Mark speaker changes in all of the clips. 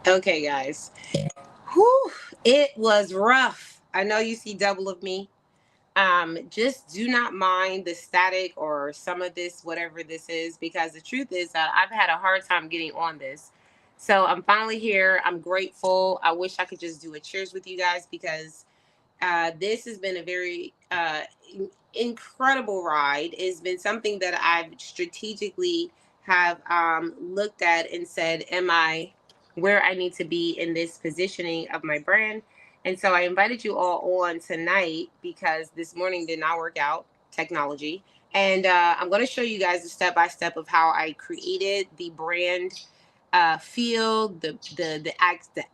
Speaker 1: Okay, guys. Whew, it was rough. I know you see double of me. Just do not mind the static or some of this, whatever this is, because the truth is that I've had a hard time getting on this. So I'm finally here. I'm grateful. I wish I could just do a cheers with you guys because this has been a very incredible ride. It's been something that I've strategically have looked at and said, am I where I need to be in this positioning of my brand? And so I invited you all on tonight because this morning did not work out, technology. And I'm going to show you guys the step by step of how I created the brand feel, the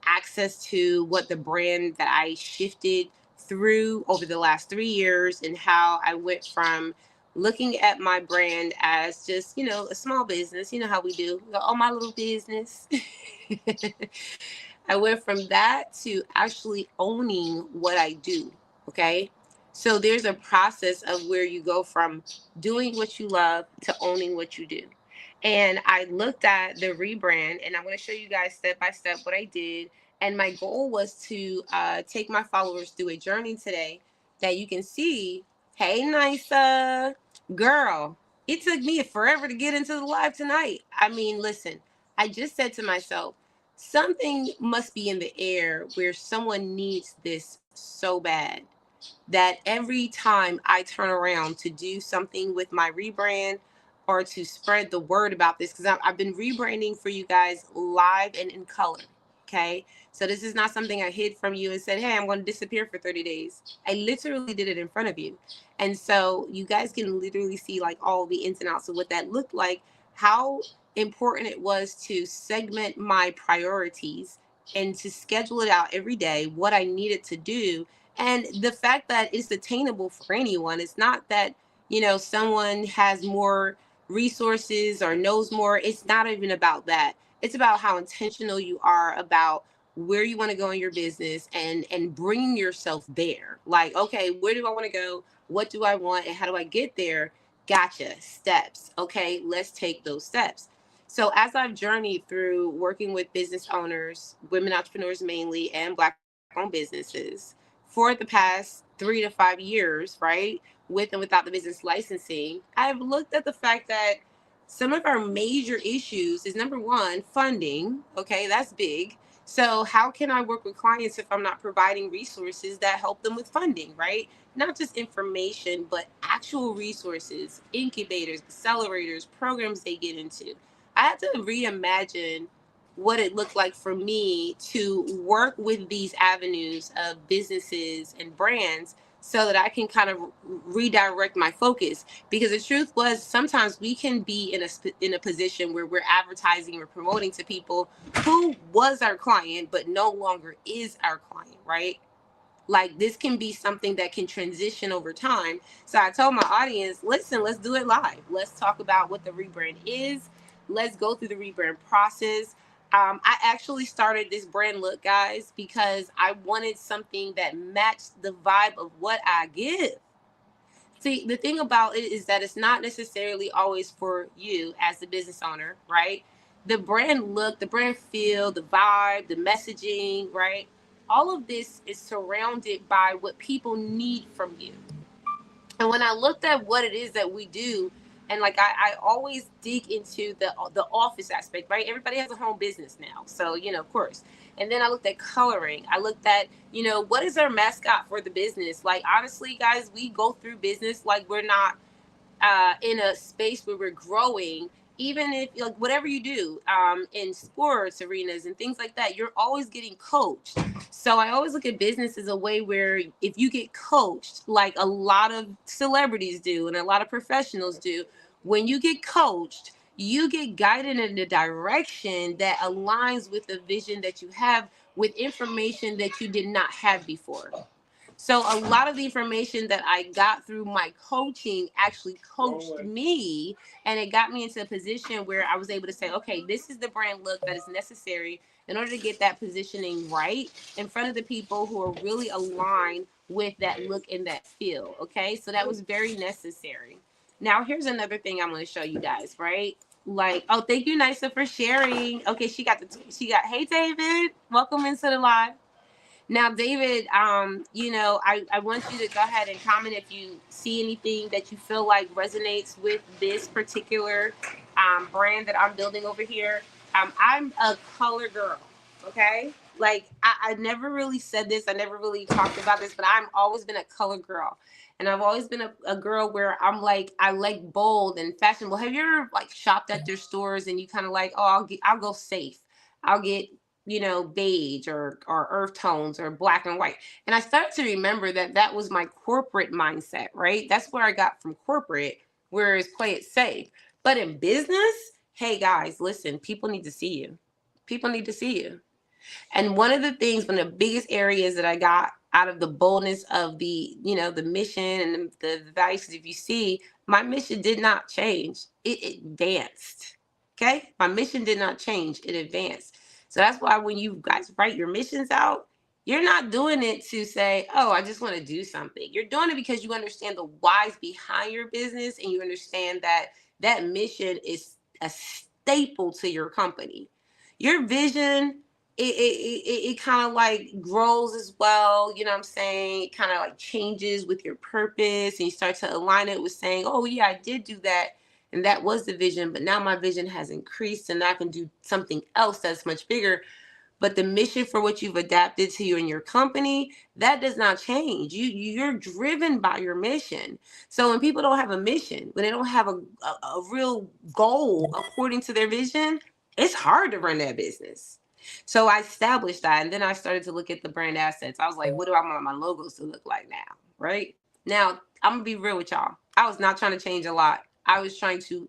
Speaker 1: access to what the brand that I shifted through over the last 3 years, and how I went from looking at my brand as just, a small business. You know how we do, oh, my little business. I went from that to actually owning what I do. Okay. So there's a process of where you go from doing what you love to owning what you do. And I looked at the rebrand, and I'm going to show you guys step by step what I did. And my goal was to take my followers through a journey today that you can see. Hey, Nisa, girl, it took me forever to get into the live tonight. I mean, listen, I just said to myself, something must be in the air where someone needs this so bad that every time I turn around to do something with my rebrand or to spread the word about this, because I've been rebranding for you guys live and in color. Okay. So this is not something I hid from you and said, hey, I'm going to disappear for 30 days. I literally did it in front of you. And so you guys can literally see like all the ins and outs of what that looked like, how important it was to segment my priorities and to schedule it out every day, what I needed to do. And the fact that it's attainable for anyone. It's not that, someone has more resources or knows more. It's not even about that. It's about how intentional you are about where you want to go in your business and bringing yourself there. Like, okay, where do I want to go? What do I want? And how do I get there? Gotcha. Steps. Okay, let's take those steps. So as I've journeyed through working with business owners, women entrepreneurs mainly, and Black owned businesses for the past 3 to 5 years, right, with and without the business licensing, I've looked at the fact that some of our major issues is, number one, funding. Okay, that's big. So how can I work with clients if I'm not providing resources that help them with funding, right? Not just information, but actual resources, incubators, accelerators, programs they get into. I had to reimagine what it looked like for me to work with these avenues of businesses and brands so that I can kind of redirect my focus. Because the truth was, sometimes we can be in a position where we're advertising or promoting to people who was our client but no longer is our client, right? Like, this can be something that can transition over time. So I told my audience, listen, let's do it live. Let's talk about what the rebrand is. Let's go through the rebrand process. I actually started this brand look, guys, because I wanted something that matched the vibe of what I give. See, the thing about it is that it's not necessarily always for you as the business owner, right? The brand look, the brand feel, the vibe, the messaging, right? All of this is surrounded by what people need from you. And when I looked at what it is that we do, and like I always dig into the office aspect, right? Everybody has a home business now, so of course. And then I looked at coloring. I looked at what is our mascot for the business. Like, honestly, guys, we go through business like we're not in a space where we're growing. Even if, like, whatever you do in sports arenas and things like that, you're always getting coached. So I always look at business as a way where if you get coached, like a lot of celebrities do and a lot of professionals do, when you get coached, you get guided in a direction that aligns with the vision that you have, with information that you did not have before. So a lot of the information that I got through my coaching actually coached me, and it got me into a position where I was able to say, okay, this is the brand look that is necessary in order to get that positioning right in front of the people who are really aligned with that look and that feel. Okay, so that was very necessary. Now here's another thing I'm going to show you guys, right? like, oh, thank you, Nisa, for sharing. Okay, hey, David, welcome into the live. Now, David, I want you to go ahead and comment if you see anything that you feel like resonates with this particular brand that I'm building over here. I'm a color girl, okay? Like, I never really said this. I never really talked about this, but I've always been a color girl. And I've always been a girl where I'm like, I like bold and fashionable. Have you ever like shopped at their stores and you kind of like, oh, I'll go safe. I'll get beige or earth tones or black and white. And I started to remember that was my corporate mindset, right? That's where I got from corporate, whereas play it safe. But in business, hey guys, listen, people need to see you. People need to see you. And one of the biggest areas that I got out of the boldness of the mission and the values, if you see, my mission did not change. It advanced. Okay? My mission did not change. It advanced. So that's why when you guys write your missions out, you're not doing it to say, oh, I just want to do something. You're doing it because you understand the whys behind your business and you understand that that mission is a staple to your company. Your vision, it kind of like grows as well. You know what I'm saying? It kind of like changes with your purpose and you start to align it with saying, oh yeah, I did do that. And that was the vision, but now my vision has increased and I can do something else that's much bigger. But the mission for what you've adapted to you and your company, that does not change. You're driven by your mission. So when people don't have a mission, when they don't have a real goal according to their vision, it's hard to run that business. So I established that, and then I started to look at the brand assets. I was like, what do I want my logos to look like now? Right? Now, I'm going to be real with y'all. I was not trying to change a lot. I was trying to,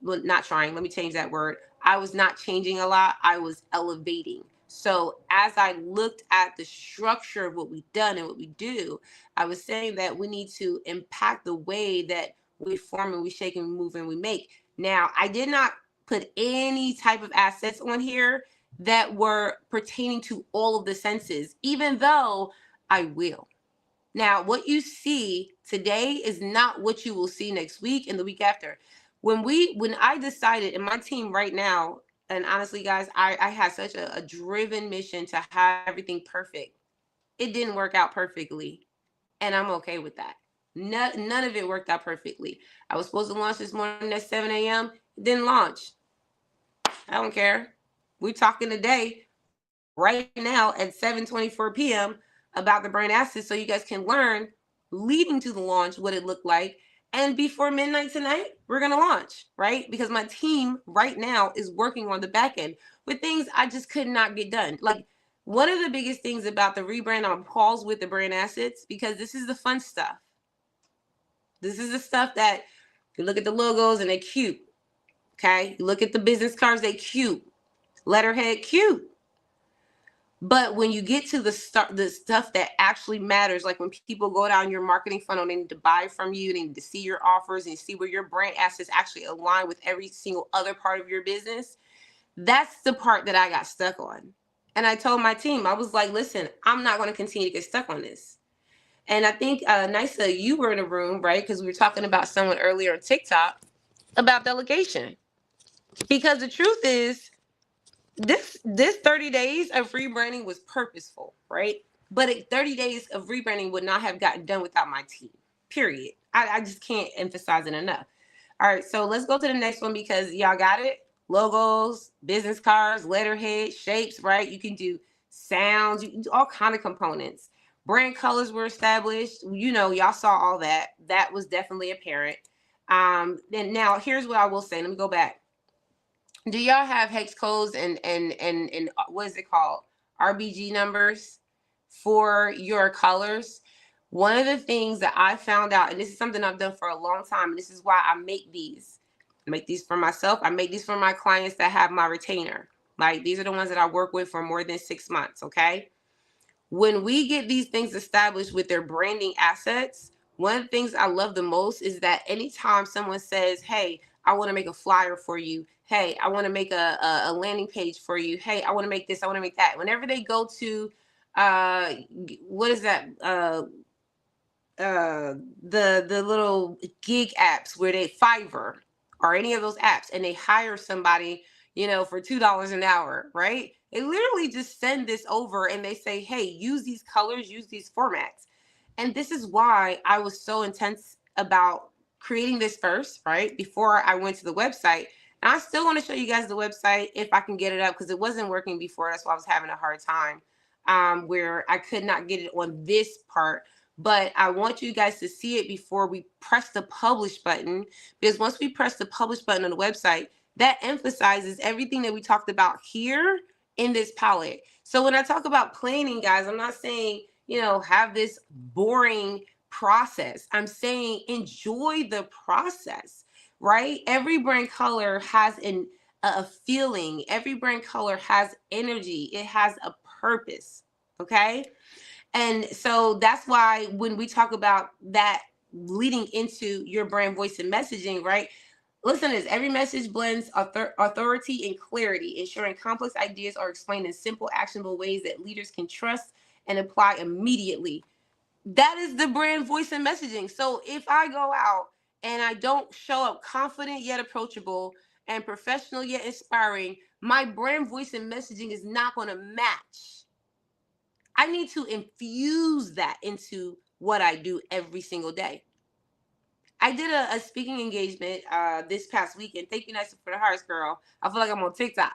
Speaker 1: well, not trying, let me change that word. I was not changing a lot. I was elevating. So as I looked at the structure of what we've done and what we do, I was saying that we need to impact the way that we form and we shake and we move and we make. Now, I did not put any type of assets on here that were pertaining to all of the senses, even though I will. Now, what you see today is not what you will see next week and the week after. When I decided, and my team right now, and honestly, guys, I had such a driven mission to have everything perfect. It didn't work out perfectly, and I'm okay with that. None of it worked out perfectly. I was supposed to launch this morning at 7 a.m. It didn't launch. I don't care. We're talking today, right now at 7:24 p.m. about the brand assets so you guys can learn leading to the launch what it looked like. And before midnight tonight, we're going to launch, right? Because my team right now is working on the back end with things I just could not get done. Like one of the biggest things about the rebrand, I'm paused with the brand assets because this is the fun stuff. This is the stuff that you look at the logos and they're cute. Okay. You look at the business cards, they cute. Letterhead, cute. But when you get to the stuff that actually matters, like when people go down your marketing funnel, they need to buy from you, they need to see your offers and see where your brand assets actually align with every single other part of your business. That's the part that I got stuck on. And I told my team, I was like, listen, I'm not going to continue to get stuck on this. And I think, Nisa, you were in a room, right? Because we were talking about someone earlier on TikTok about delegation. Because the truth is, this 30 days of rebranding was purposeful, right? But 30 days of rebranding would not have gotten done without my team, period. I just can't emphasize it enough. All right, so let's go to the next one because y'all got it. Logos, business cards, letterhead, shapes, right? You can do sounds, you can do all kind of components. Brand colors were established. Y'all saw all that. That was definitely apparent. And now here's what I will say. Let me go back. Do y'all have hex codes and what is it called? RBG numbers for your colors? One of the things that I found out, and this is something I've done for a long time, and this is why I make these. I make these for myself. I make these for my clients that have my retainer. Like these are the ones that I work with for more than 6 months, okay? When we get these things established with their branding assets, one of the things I love the most is that anytime someone says, hey, I want to make a flyer for you. Hey, I want to make a landing page for you. Hey, I want to make this. I want to make that. Whenever they go to, what is that? The little gig apps where they Fiverr or any of those apps, and they hire somebody, for $2 an hour, right? They literally just send this over and they say, hey, use these colors, use these formats. And this is why I was so intense about creating this first, right? Before I went to the website. And I still want to show you guys the website if I can get it up, because it wasn't working before. That's why I was having a hard time, where I could not get it on this part. But I want you guys to see it before we press the publish button, because once we press the publish button on the website, that emphasizes everything that we talked about here in this palette. So when I talk about planning, guys, I'm not saying, have this boring process. I'm saying enjoy the process, right? Every brand color has a feeling. Every brand color has energy. It has a purpose, okay? And so that's why when we talk about that leading into your brand voice and messaging, right? Listen to this. Every message blends authority and clarity, ensuring complex ideas are explained in simple, actionable ways that leaders can trust and apply immediately. That is the brand voice and messaging. So if I go out and I don't show up confident yet approachable and professional yet inspiring, my brand voice and messaging is not going to match. I need to infuse that into what I do every single day. I did a speaking engagement this past weekend. Thank you, Nice for the Hearts, girl. I feel like I'm on TikTok.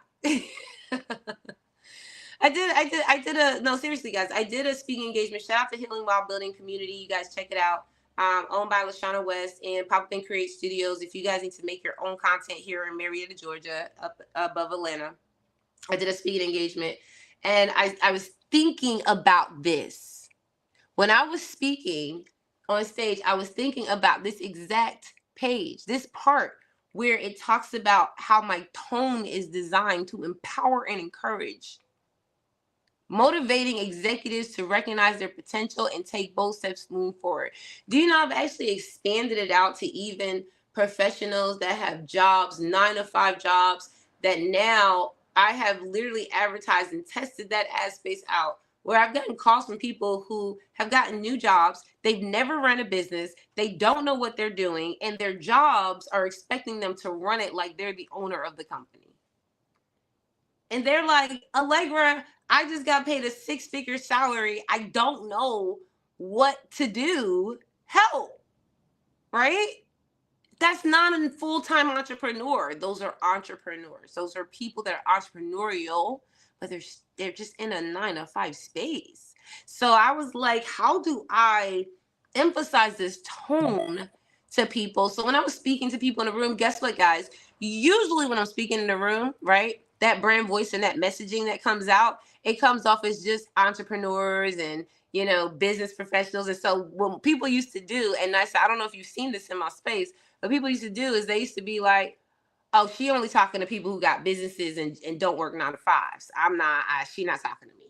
Speaker 1: No, seriously, guys. I did a speaking engagement. Shout out to Healing While Building Community. You guys check it out. Owned by LaShauna West and Pop Up and Create Studios. If you guys need to make your own content here in Marietta, Georgia, up above Atlanta, I did a speaking engagement. And I was thinking about this. When I was speaking on stage, I was thinking about this exact page, this part where it talks about how my tone is designed to empower and encourage, motivating executives to recognize their potential and take bold steps moving forward. Do you know I've actually expanded it out to even professionals that have jobs, 9-to-5 jobs, that now I have literally advertised and tested that ad space out, where I've gotten calls from people who have gotten new jobs. They've never run a business. They don't know what they're doing, and their jobs are expecting them to run it like they're the owner of the company. And they're like, Allegra, I just got paid a 6-figure salary. I don't know what to do. Help, right? That's not a full-time entrepreneur. Those are entrepreneurs. Those are people that are entrepreneurial, but they're just in a 9-to-5 space. So I was like, how do I emphasize this tone to people? So when I was speaking to people in the room, guess what, guys? Usually when I'm speaking in the room, right, that brand voice and that messaging that comes out, it comes off as just entrepreneurs and, business professionals. And so what people used to do, and I don't know if you've seen this in my space, what people used to do is they used to be like, oh, she only talking to people who got businesses and don't work 9-to-5s. She not talking to me.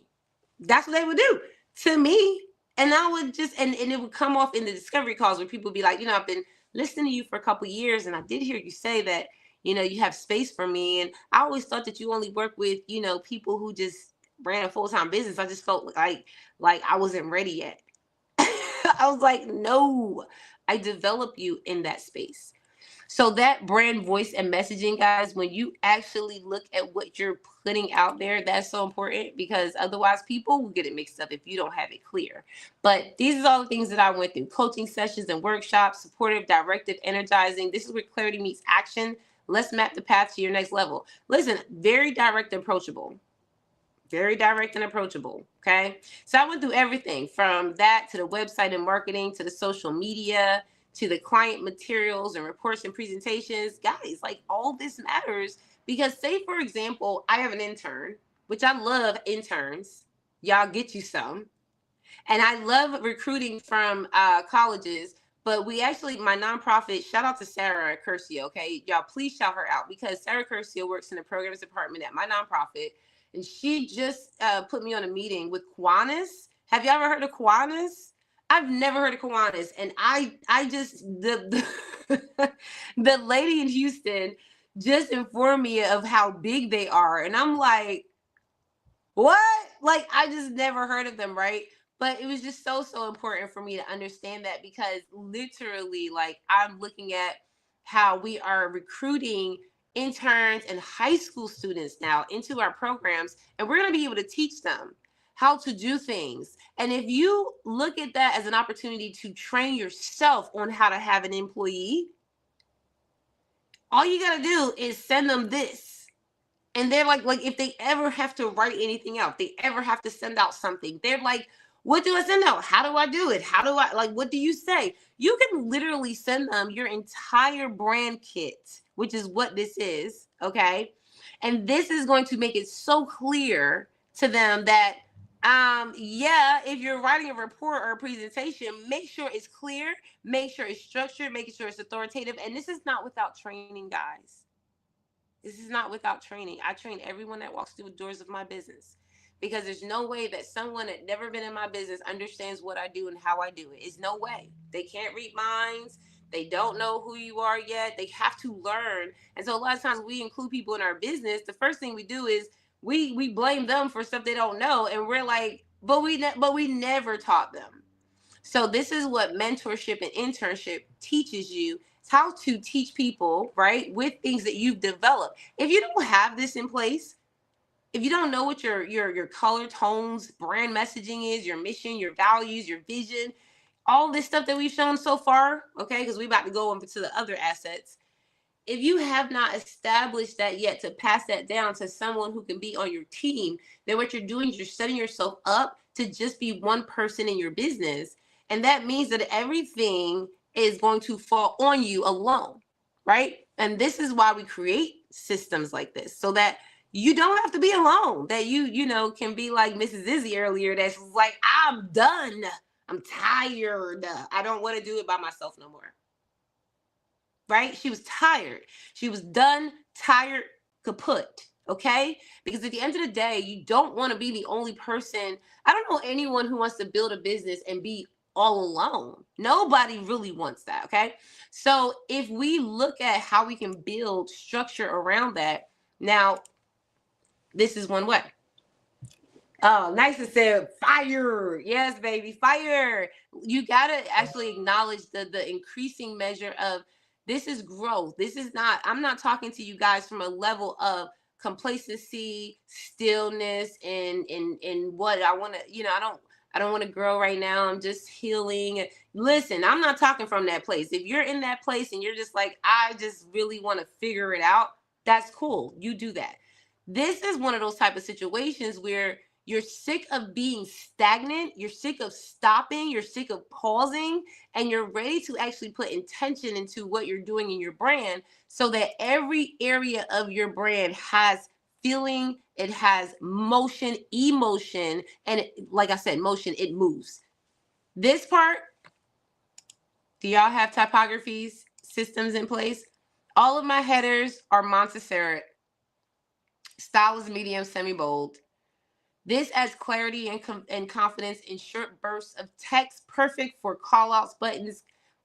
Speaker 1: That's what they would do to me. And I would just, and it would come off in the discovery calls where people would be like, I've been listening to you for a couple of years, and I did hear you say that, you have space for me. And I always thought that you only work with, people who just ran a full-time business. I just felt like I wasn't ready yet. I was like, no, I develop you in that space. So that brand voice and messaging, guys, when you actually look at what you're putting out there, that's so important, because otherwise people will get it mixed up if you don't have it clear. But these are all the things that I went through: coaching sessions and workshops, supportive, directive, energizing. This is where clarity meets action. Let's map the path to your next level. Listen, very direct and approachable. Very direct and approachable. Okay. So I went through everything from that to the website and marketing, to the social media, to the client materials and reports and presentations. Guys, like, all this matters, because say, for example, I have an intern, which I love interns. Y'all get you some. And I love recruiting from colleges. But we actually, my nonprofit, shout out to Sarah Curcio, okay? Y'all, please shout her out, because Sarah Curcio works in the programs department at my nonprofit. And she just put me on a meeting with Kiwanis. Have you ever heard of Kiwanis? I've never heard of Kiwanis. And I just, the lady in Houston just informed me of how big they are. And I'm like, what? Like, I just never heard of them, right? But it was just so important for me to understand that, because literally, like, I'm looking at how we are recruiting interns and high school students now into our programs, and we're going to be able to teach them how to do things. And if you look at that as an opportunity to train yourself on how to have an employee, all you got to do is send them this. And they're like if they ever have to write anything out, they ever have to send out something, they're like, what do I send out? How do I do it? How do I, like, what do you say? You can literally send them your entire brand kit, which is what this is, okay? And this is going to make it so clear to them that, yeah, if you're writing a report or a presentation, make sure it's clear, make sure it's structured, making sure it's authoritative. And this is not without training, guys. This is not without training. I train everyone that walks through the doors of my business, because there's no way that someone that never been in my business understands what I do and how I do it. It's no way. They can't read minds. They don't know who you are yet. They have to learn. And so a lot of times we include people in our business. The first thing we do is we blame them for stuff they don't know. And we're like, but we never taught them. So this is what mentorship and internship teaches you. It's how to teach people, right, with things that you've developed. If you don't have this in place, if you don't know what your color tones, brand messaging is, your mission, your values, your vision, all this stuff that we've shown so far, okay, because we're about to go over to the other assets. If you have not established that yet to pass that down to someone who can be on your team, then what you're doing is you're setting yourself up to just be one person in your business. And that means that everything is going to fall on you alone, right? And this is why we create systems like this, so that you don't have to be alone, that you know, can be like Mrs. Izzy earlier, that's like, I'm done. I'm tired. I don't want to do it by myself no more. Right? She was tired. She was done, tired, kaput. Okay? Because at the end of the day, you don't want to be the only person. I don't know anyone who wants to build a business and be all alone. Nobody really wants that. Okay? So if we look at how we can build structure around that, now, this is one way. Oh, nice to say fire. Yes, baby, fire. You got to actually acknowledge the increasing measure of, this is growth. This is not, I'm not talking to you guys from a level of complacency, stillness, and what I want to, you know, I don't want to grow right now. I'm just healing. Listen, I'm not talking from that place. If you're in that place and you're just like, I just really want to figure it out, that's cool. You do that. This is one of those type of situations where you're sick of being stagnant, you're sick of stopping, you're sick of pausing, and you're ready to actually put intention into what you're doing in your brand, so that every area of your brand has feeling, it has motion, emotion, and like I said, motion, it moves. This part, do y'all have typographies, systems in place? All of my headers are Montserrat. Style is medium, semi-bold. This adds clarity and confidence in short bursts of text, perfect for call-outs, buttons,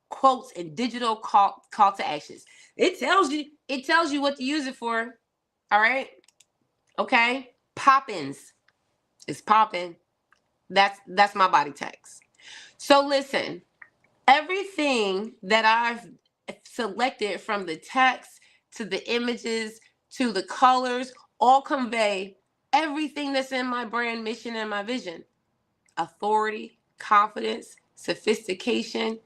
Speaker 1: quotes, and digital call to actions. It tells you what to use it for. All right? Okay? Poppins. It's popping. That's my body text. So listen, everything that I've selected, from the text to the images to the colors, all convey everything that's in my brand mission and my vision: authority, confidence, sophistication,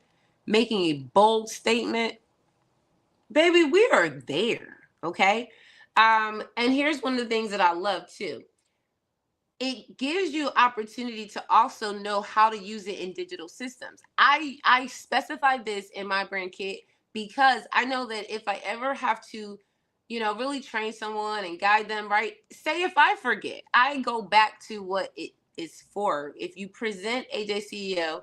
Speaker 1: making a bold statement. Baby, we are there, okay? And here's one of the things that I love too. It gives you opportunity to also know how to use it in digital systems. I specify this in my brand kit because I know that if I ever have to, you know, really train someone and guide them, right? Say if I forget, I go back to what it is for. If you present AJCEO,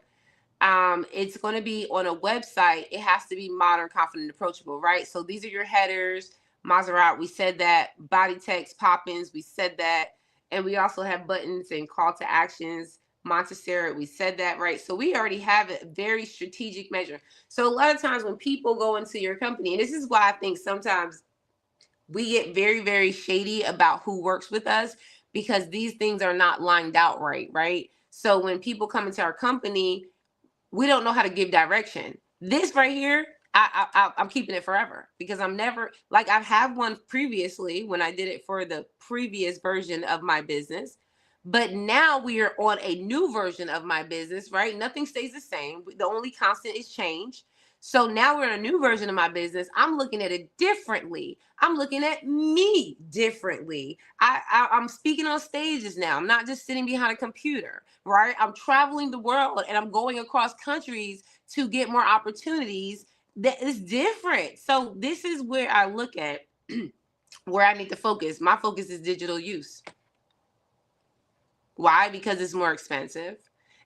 Speaker 1: it's going to be on a website. It has to be modern, confident, approachable, right? So these are your headers. Maserati, we said that. Body text, pop-ins, we said that. And we also have buttons and call to actions. Montserrat, we said that, right? So we already have a very strategic measure. So a lot of times when people go into your company, and this is why I think sometimes we get very, very shady about who works with us, because these things are not lined out right? So when people come into our company, we don't know how to give direction. This right here, I'm keeping it forever, because I'm never, like, I have one previously when I did it for the previous version of my business, but now we are on a new version of my business, right? Nothing stays the same. The only constant is change. So now we're in a new version of my business. I'm looking at it differently. I'm looking at me differently. I'm speaking on stages now. I'm not just sitting behind a computer, right? I'm traveling the world and I'm going across countries to get more opportunities. That is different. So this is where I look at where I need to focus. My focus is digital use. Why? Because it's more expensive.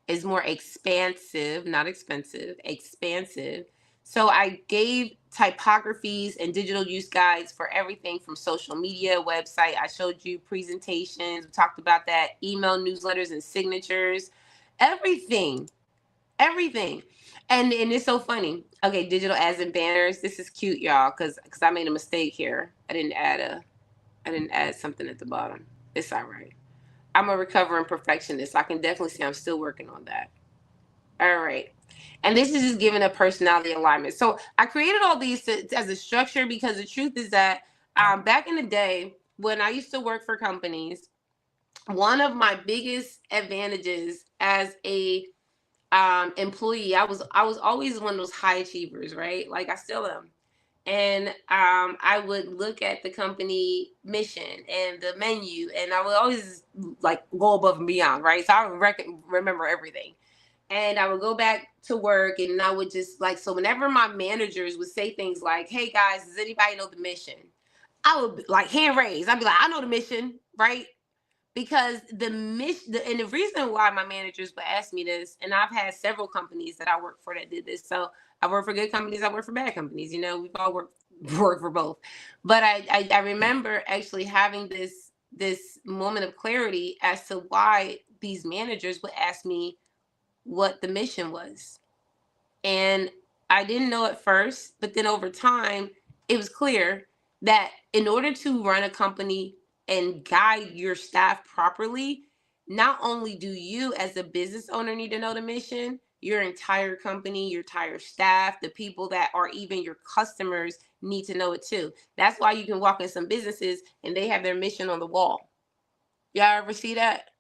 Speaker 1: It's more expansive, not expensive, expansive. So I gave typographies and digital use guides for everything from social media, website. I showed you presentations. We talked about that. Email newsletters and signatures. Everything. Everything. And it's so funny. Okay, digital ads and banners. This is cute, y'all, because I made a mistake here. I didn't add something at the bottom. It's all right. I'm a recovering perfectionist. I can definitely say I'm still working on that. All right. And this is just giving a personality alignment. So I created all these as a structure, because the truth is that back in the day when I used to work for companies, one of my biggest advantages as a employee, I was always one of those high achievers, right? Like I still am. And I would look at the company mission and the menu, and I would always like go above and beyond, right? So I would remember everything. And I would go back to work, and I would just like, so whenever my managers would say things like, hey guys, does anybody know the mission? I would be like, hand raised. I'd be like, I know the mission, right? Because the mission, and the reason why my managers would ask me this, and I've had several companies that I worked for that did this. So I work for good companies, I work for bad companies. You know, we've all worked for both. But I remember actually having this moment of clarity as to why these managers would ask me what the mission was. And I didn't know at first, but then over time, it was clear that in order to run a company and guide your staff properly, not only do you as a business owner need to know the mission, your entire company, your entire staff, the people that are even your customers need to know it too. That's why you can walk in some businesses and they have their mission on the wall. Y'all ever see that?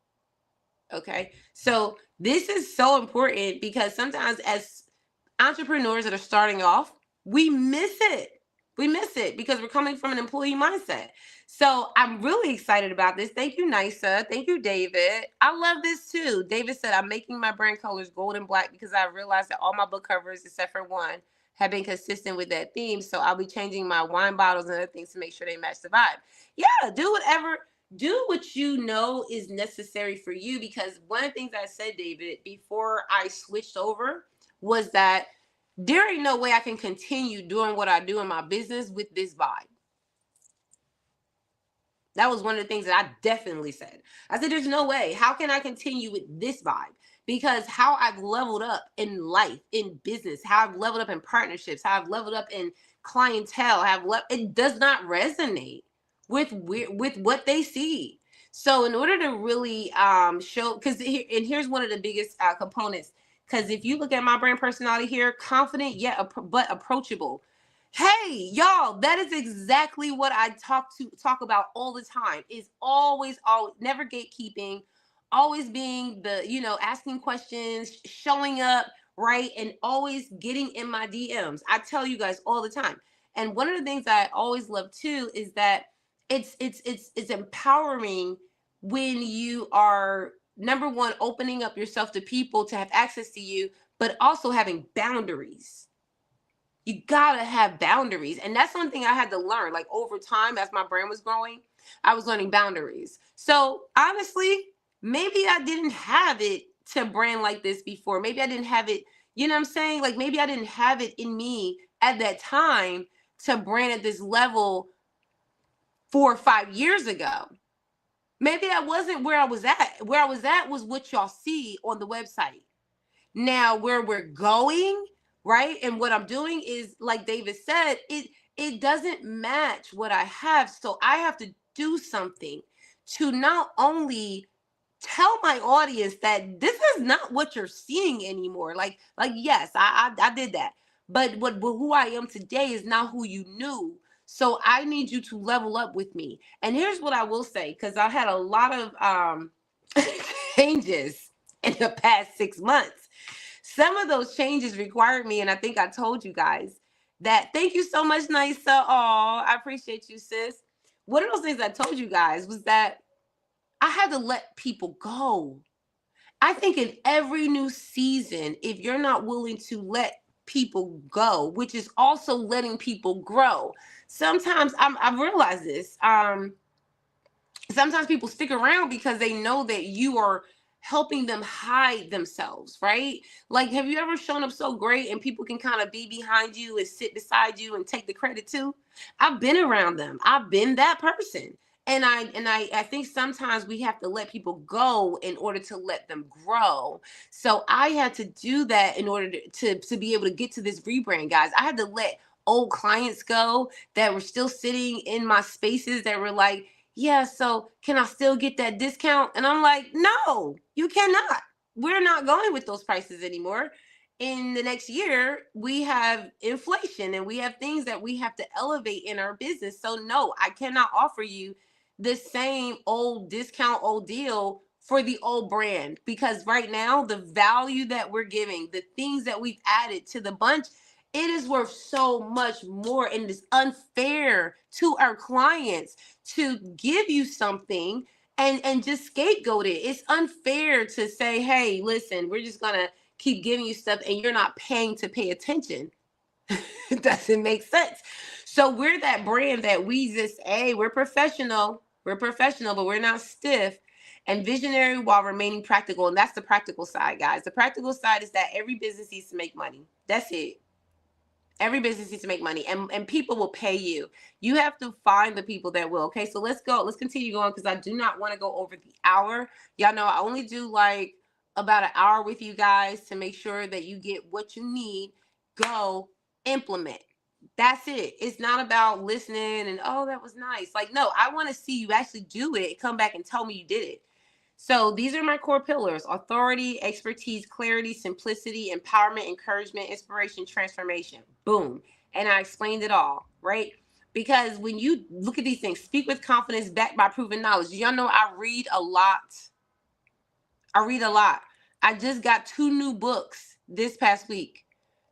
Speaker 1: Okay. So this is so important, because sometimes as entrepreneurs that are starting off, we miss it. We miss it because we're coming from an employee mindset. So I'm really excited about this. Thank you, Nisa. Thank you, David. I love this too. David said, I'm making my brand colors gold and black because I realized that all my book covers, except for one, have been consistent with that theme. So I'll be changing my wine bottles and other things to make sure they match the vibe. Yeah, do what you know is necessary for you. Because one of the things I said, David, before I switched over was that there ain't no way I can continue doing what I do in my business with this vibe. That was one of the things that I definitely said. I said, there's no way. How can I continue with this vibe? Because how I've leveled up in life, in business, how I've leveled up in partnerships, how I've leveled up in clientele, it does not resonate with what they see. So in order to really show, because here's one of the biggest components. Because if you look at my brand personality here, confident yet but approachable. Hey, y'all, that is exactly what I talk about all the time. Is always never gatekeeping, always being asking questions, showing up, right? And always getting in my DMs. I tell you guys all the time. And one of the things I always love too is that it's empowering when you are, number one, opening up yourself to people to have access to you, but also having boundaries. You gotta have boundaries. And that's one thing I had to learn. Like over time, as my brand was growing, I was learning boundaries. So honestly, maybe I didn't have it to brand like this before. Maybe I didn't have it, you know what I'm saying? Like maybe I didn't have it in me at that time to brand at this level 4 or 5 years ago. Maybe I wasn't where I was at. Where I was at was what y'all see on the website. Now, where we're going, right? And what I'm doing is, like David said, it doesn't match what I have. So I have to do something to not only tell my audience that this is not what you're seeing anymore. Like yes, I did that. but who I am today is not who you knew. So I need you to level up with me. And here's what I will say, because I had a lot of changes in the past 6 months. Some of those changes required me, and I think I told you guys that. Thank you so much, Nisa. Oh, I appreciate you, sis. One of those things I told you guys was that I had to let people go. I think in every new season, if you're not willing to let people go, which is also letting people grow, sometimes I've realized this. Sometimes people stick around because they know that you are helping them hide themselves, right? Like, have you ever shown up so great and people can kind of be behind you and sit beside you and take the credit too? I've been around them. I've been that person. And I think sometimes we have to let people go in order to let them grow. So I had to do that in order to be able to get to this rebrand, guys. I had to let old clients go that were still sitting in my spaces that were like, yeah, so can I still get that discount? And I'm like, no, you cannot. We're not going with those prices anymore. In the next year, we have inflation and we have things that we have to elevate in our business. So no, I cannot offer you the same old discount, old deal for the old brand, because right now the value that we're giving, the things that we've added to the bunch, it is worth so much more, and it's unfair to our clients to give you something and just scapegoat it. It's unfair to say, hey, listen, we're just gonna keep giving you stuff and you're not paying to pay attention. It doesn't make sense. So we're that brand that we just, hey, we're professional, but we're not stiff and visionary while remaining practical. And that's the practical side, guys. The practical side is that every business needs to make money. That's it. Every business needs to make money, and people will pay you. You have to find the people that will. Okay, so let's go. Let's continue going, because I do not want to go over the hour. Y'all know I only do like about an hour with you guys to make sure that you get what you need. Go implement. That's it. It's not about listening and, oh, that was nice. Like, no, I want to see you actually do it. Come back and tell me you did it. So these are my core pillars: authority, expertise, clarity, simplicity, empowerment, encouragement, inspiration, transformation. Boom. And I explained it all, right? Because when you look at these things, speak with confidence, backed by proven knowledge. Y'all know I read a lot. I just got 2 new books this past week,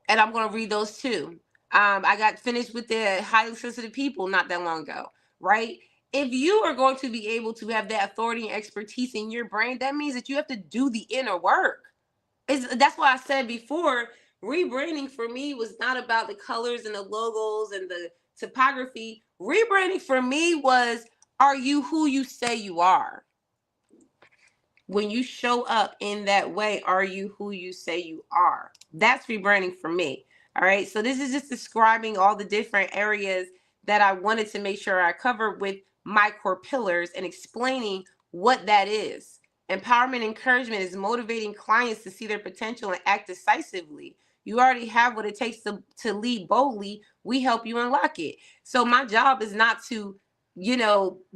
Speaker 1: and I'm going to read those too. I got finished with the highly sensitive people not that long ago, right? If you are going to be able to have that authority and expertise in your brain, that means that you have to do the inner work. That's why I said before, rebranding for me was not about the colors and the logos and the typography. Rebranding for me was, are you who you say you are? When you show up in that way, are you who you say you are? That's rebranding for me. All right. So this is just describing all the different areas that I wanted to make sure I covered with my core pillars and explaining what that is. Empowerment, encouragement is motivating clients to see their potential and act decisively. You already have what it takes to lead boldly. We help you unlock it. So my job is not to,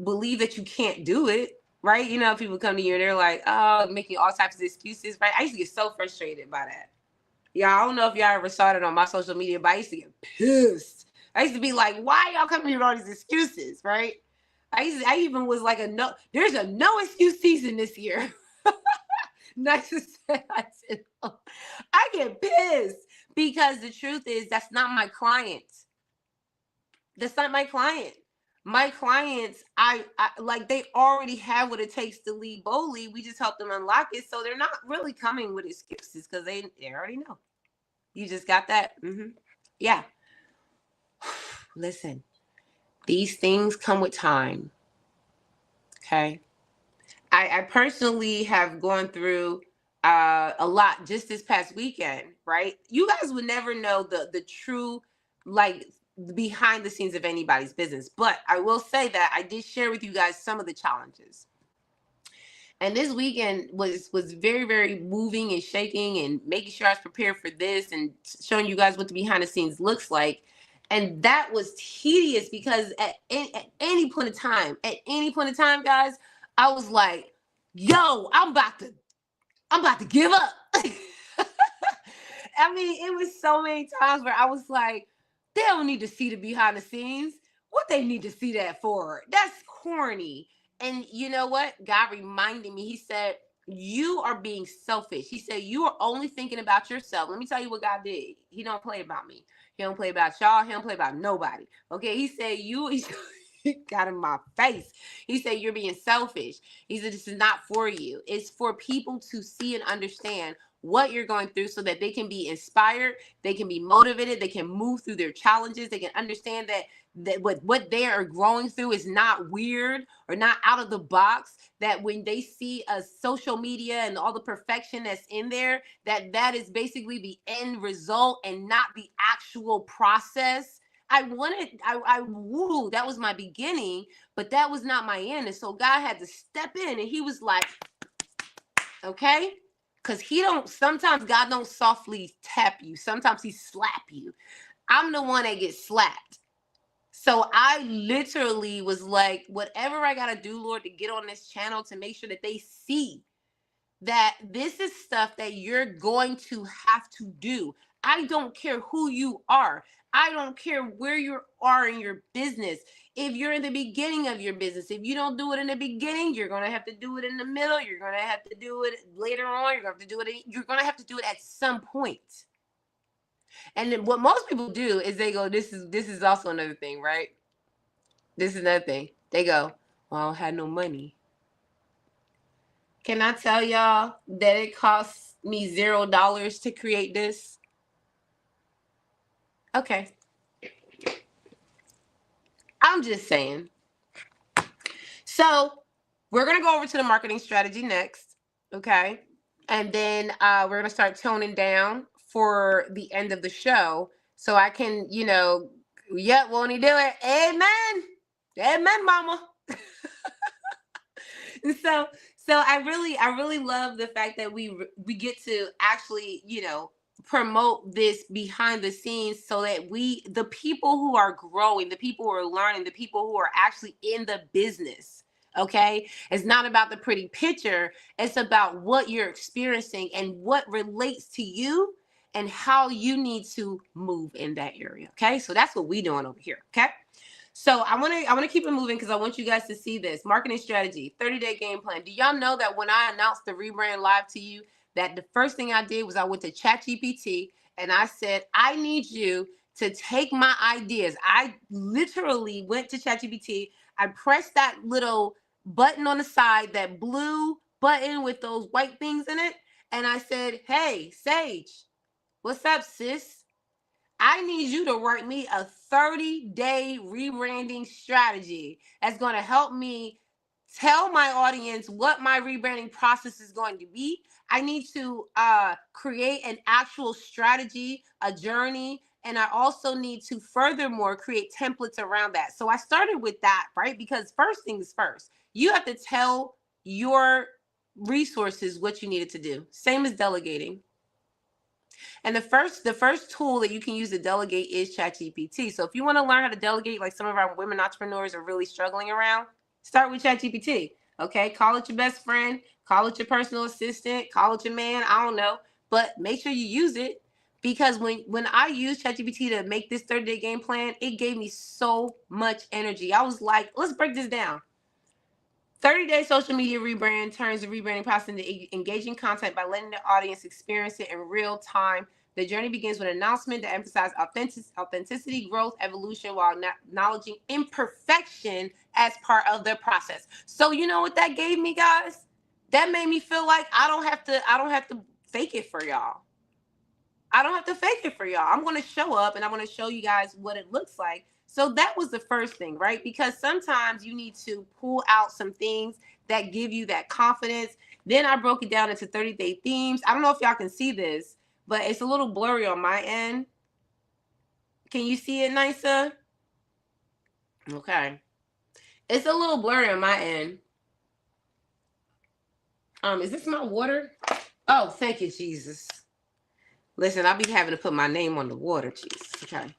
Speaker 1: believe that you can't do it. Right? People come to you and they're like, oh, making all types of excuses, right? I used to get so frustrated by that. Yeah, I don't know if y'all ever saw it on my social media, but I used to get pissed. I used to be like, why y'all coming here with all these excuses, right? I even was like, there's a no excuse season this year. Nice to say. I get pissed because the truth is that's not my client. That's not my client. My clients, I like, they already have what it takes to lead boldly. We just help them unlock it. So they're not really coming with excuses because they already know. You just got that. Yeah. Listen, these things come with time. Okay. I personally have gone through a lot just this past weekend, right? You guys would never know the true, like, behind the scenes of anybody's business. But I will say that I did share with you guys some of the challenges. And this weekend was very, very moving and shaking and making sure I was prepared for this and showing you guys what the behind the scenes looks like. And that was tedious because at any point in time, guys, I was like, yo, I'm about to give up. I mean, it was so many times where I was like, they don't need to see the behind the scenes. What they need to see that for? That's corny. And you know what? God reminded me. He said, you are being selfish. He said, you are only thinking about yourself. Let me tell you what God did. He don't play about me. He don't play about y'all. He don't play about nobody. Okay. He said, he got in my face. He said, you're being selfish. He said, this is not for you. It's for people to see and understand what you're going through so that they can be inspired, they can be motivated, they can move through their challenges, they can understand that what they are growing through is not weird or not out of the box, that when they see a social media and all the perfection that's in there, that is basically the end result and not the actual process. Woo, that was my beginning, but that was not my end. And so God had to step in and he was like, okay, because sometimes God don't softly tap you. Sometimes he slap you. I'm the one that gets slapped. So I literally was like, whatever I got to do, Lord, to get on this channel to make sure that they see that this is stuff that you're going to have to do. I don't care who you are. I don't care where you are in your business. If you're in the beginning of your business, if you don't do it in the beginning, you're going to have to do it in the middle. You're going to have to do it later on. You're going to have to do it at some point. And then what most people do is they go, this is also another thing, right? This is another thing. They go, well, I don't have no money. Can I tell y'all that it costs me $0 to create this? Okay. I'm just saying. So we're going to go over to the marketing strategy next. Okay. And then we're going to start toning down for the end of the show. So I can, won't he do it? Amen. Amen, mama. And so I really love the fact that we get to actually, promote this behind the scenes so that the people who are growing, the people who are learning, the people who are actually in the business, okay? It's not about the pretty picture. It's about what you're experiencing and what relates to you and how you need to move in that area, okay? So that's what we're doing over here, okay? So I want to keep it moving because I want you guys to see this marketing strategy, 30-day game plan. Do y'all know that when I announced the rebrand live to you, that the first thing I did was I went to ChatGPT and I said, I need you to take my ideas. I literally went to ChatGPT. I pressed that little button on the side, that blue button with those white things in it. And I said, hey, Sage, what's up, sis? I need you to write me a 30-day rebranding strategy that's going to help me tell my audience what my rebranding process is going to be. I need to create an actual strategy, a journey, and I also need to furthermore create templates around that. So I started with that, right? Because first things first, you have to tell your resources what you needed to do. Same as delegating. And the first tool that you can use to delegate is ChatGPT. So if you want to learn how to delegate, like some of our women entrepreneurs are really struggling around, start with ChatGPT. Okay, call it your best friend, call it your personal assistant, call it your man. I don't know, but make sure you use it, because when I used ChatGPT to make this 30-day game plan, it gave me so much energy. I was like, let's break this down. 30-day social media rebrand turns the rebranding process into engaging content by letting the audience experience it in real time. The journey begins with an announcement that emphasizes authenticity, growth, evolution, while acknowledging imperfection as part of the process. So you know what that gave me, guys? That made me feel like I don't have to fake it for y'all. I don't have to fake it for y'all. I'm going to show up and I'm going to show you guys what it looks like. So that was the first thing, right? Because sometimes you need to pull out some things that give you that confidence. Then I broke it down into 30-day themes. I don't know if y'all can see this, but it's a little blurry on my end. Can you see it, Nysa? Okay. It's a little blurry on my end. Is this my water? Oh, thank you, Jesus. Listen, I'll be having to put my name on the water, Jesus. Okay.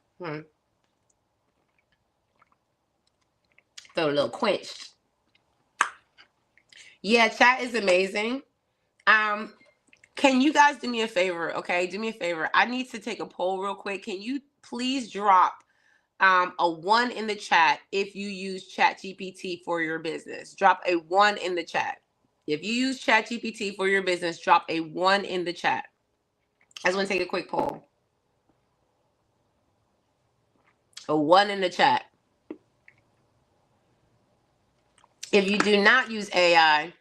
Speaker 1: Felt a little quenched. Yeah, chat is amazing. Can you guys do me a favor? Okay, do me a favor. I need to take a poll real quick. Can you please drop a 1 in the chat if you use ChatGPT for your business? Drop a 1 in the chat. If you use ChatGPT for your business, drop a 1 in the chat. I just want to take a quick poll. A 1 in the chat. If you do not use AI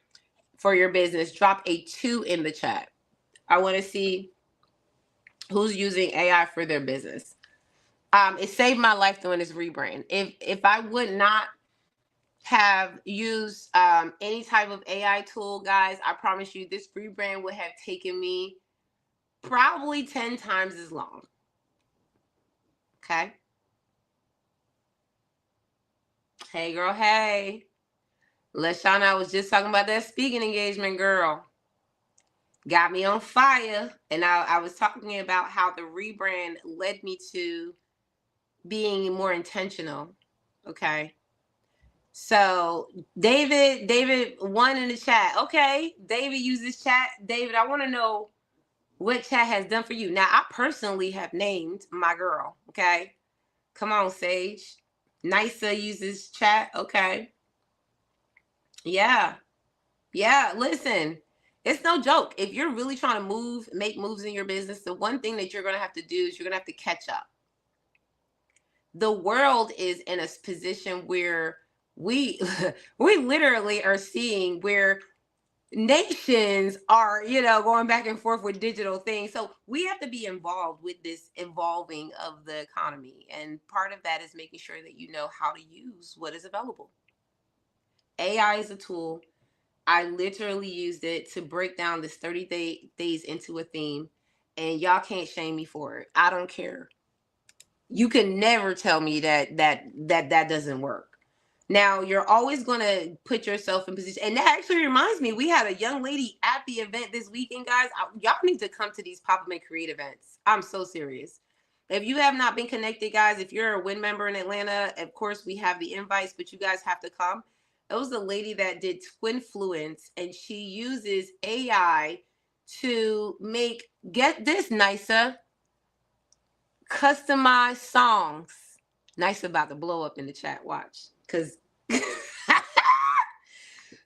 Speaker 1: for your business, drop a 2 in the chat. I want to see who's using AI for their business. It saved my life doing this rebrand. If I would not have used any type of AI tool, guys, I promise you this rebrand would have taken me probably 10 times as long. Okay. Hey, girl. Hey. LaShawna, I was just talking about that speaking engagement, girl. Got me on fire. And I was talking about how the rebrand led me to being more intentional. Okay. So David, 1 in the chat. Okay. David uses chat. David, I want to know what chat has done for you. Now, I personally have named my girl. Okay. Come on, Sage. NISA uses chat. Okay. Yeah. Yeah. Listen, it's no joke. If you're really trying to make moves in your business, the one thing that you're going to have to do is you're going to have to catch up. The world is in a position where we literally are seeing where nations are, going back and forth with digital things. So we have to be involved with this evolving of the economy. And part of that is making sure that you know how to use what is available. AI is a tool. I literally used it to break down this 30 days into a theme. And y'all can't shame me for it. I don't care. You can never tell me that doesn't work. Now, you're always going to put yourself in position. And that actually reminds me, we had a young lady at the event this weekend, guys. Y'all need to come to these Pop Up and Create events. I'm so serious. If you have not been connected, guys, if you're a WIN member in Atlanta, of course, we have the invites, but you guys have to come. It was a lady that did Twinfluence, and she uses AI to get this, NISA, customized songs. Nice about to blow up in the chat. Watch, because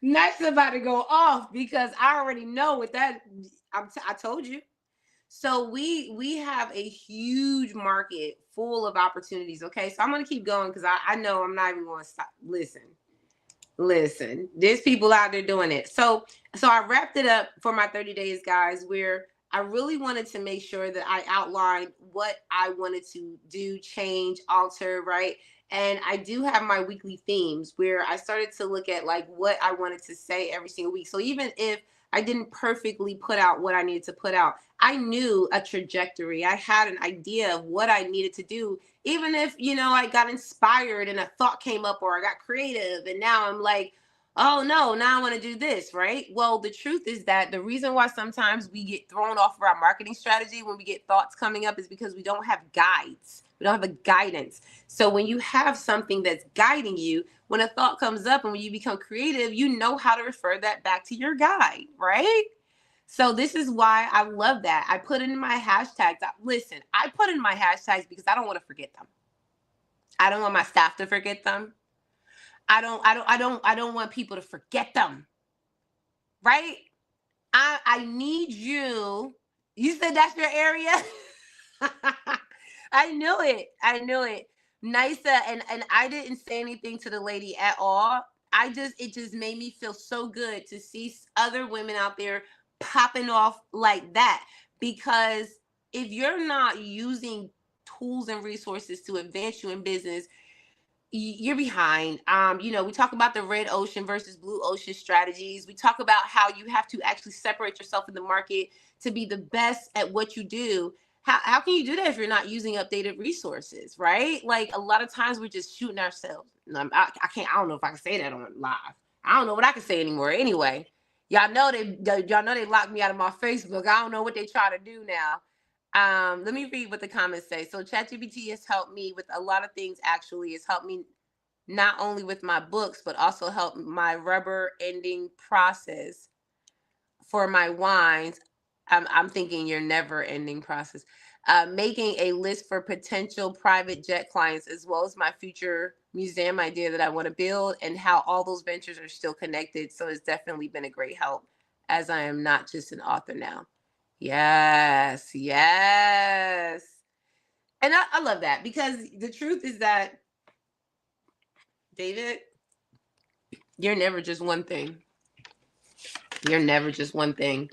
Speaker 1: Nice about to go off because I already know what that. I told you. So we have a huge market full of opportunities. Okay, so I'm gonna keep going because I know I'm not even gonna stop. Listen. There's people out there doing it. So I wrapped it up for my 30 days, guys, where I really wanted to make sure that I outlined what I wanted to do, change, alter, right? And I do have my weekly themes where I started to look at like what I wanted to say every single week. So even if I didn't perfectly put out what I needed to put out, I knew a trajectory. I had an idea of what I needed to do. Even if, I got inspired and a thought came up or I got creative and now I'm like, oh no, now I want to do this, right? Well, the truth is that the reason why sometimes we get thrown off of our marketing strategy when we get thoughts coming up is because we don't have guides. We don't have a guidance. So when you have something that's guiding you, when a thought comes up and when you become creative, you know how to refer that back to your guide, right? So this is why I love that. I put in my hashtags. Listen, I put in my hashtags because I don't want to forget them. I don't want my staff to forget them. I don't want people to forget them. Right? I need you. You said that's your area? I knew it. NISA, and I didn't say anything to the lady at all. It just made me feel so good to see other women out there popping off like that. Because if you're not using tools and resources to advance you in business, you're behind. We talk about the red ocean versus blue ocean strategies. We talk about how you have to actually separate yourself in the market to be the best at what you do. How can you do that if you're not using updated resources, right? Like a lot of times we're just shooting ourselves. I don't know if I can say that on live. I don't know what I can say anymore. Anyway, y'all know they locked me out of my Facebook. I don't know what they try to do now. Let me read what the comments say. So ChatGPT has helped me with a lot of things. Actually, it's helped me not only with my books, but also helped my rubber ending process for my wines. I'm thinking your never ending process. Making a list for potential private jet clients, as well as my future museum idea that I want to build, and how all those ventures are still connected. So it's definitely been a great help, as I am not just an author now. Yes, yes. And I love that, because the truth is that, David, you're never just one thing. You're never just one thing.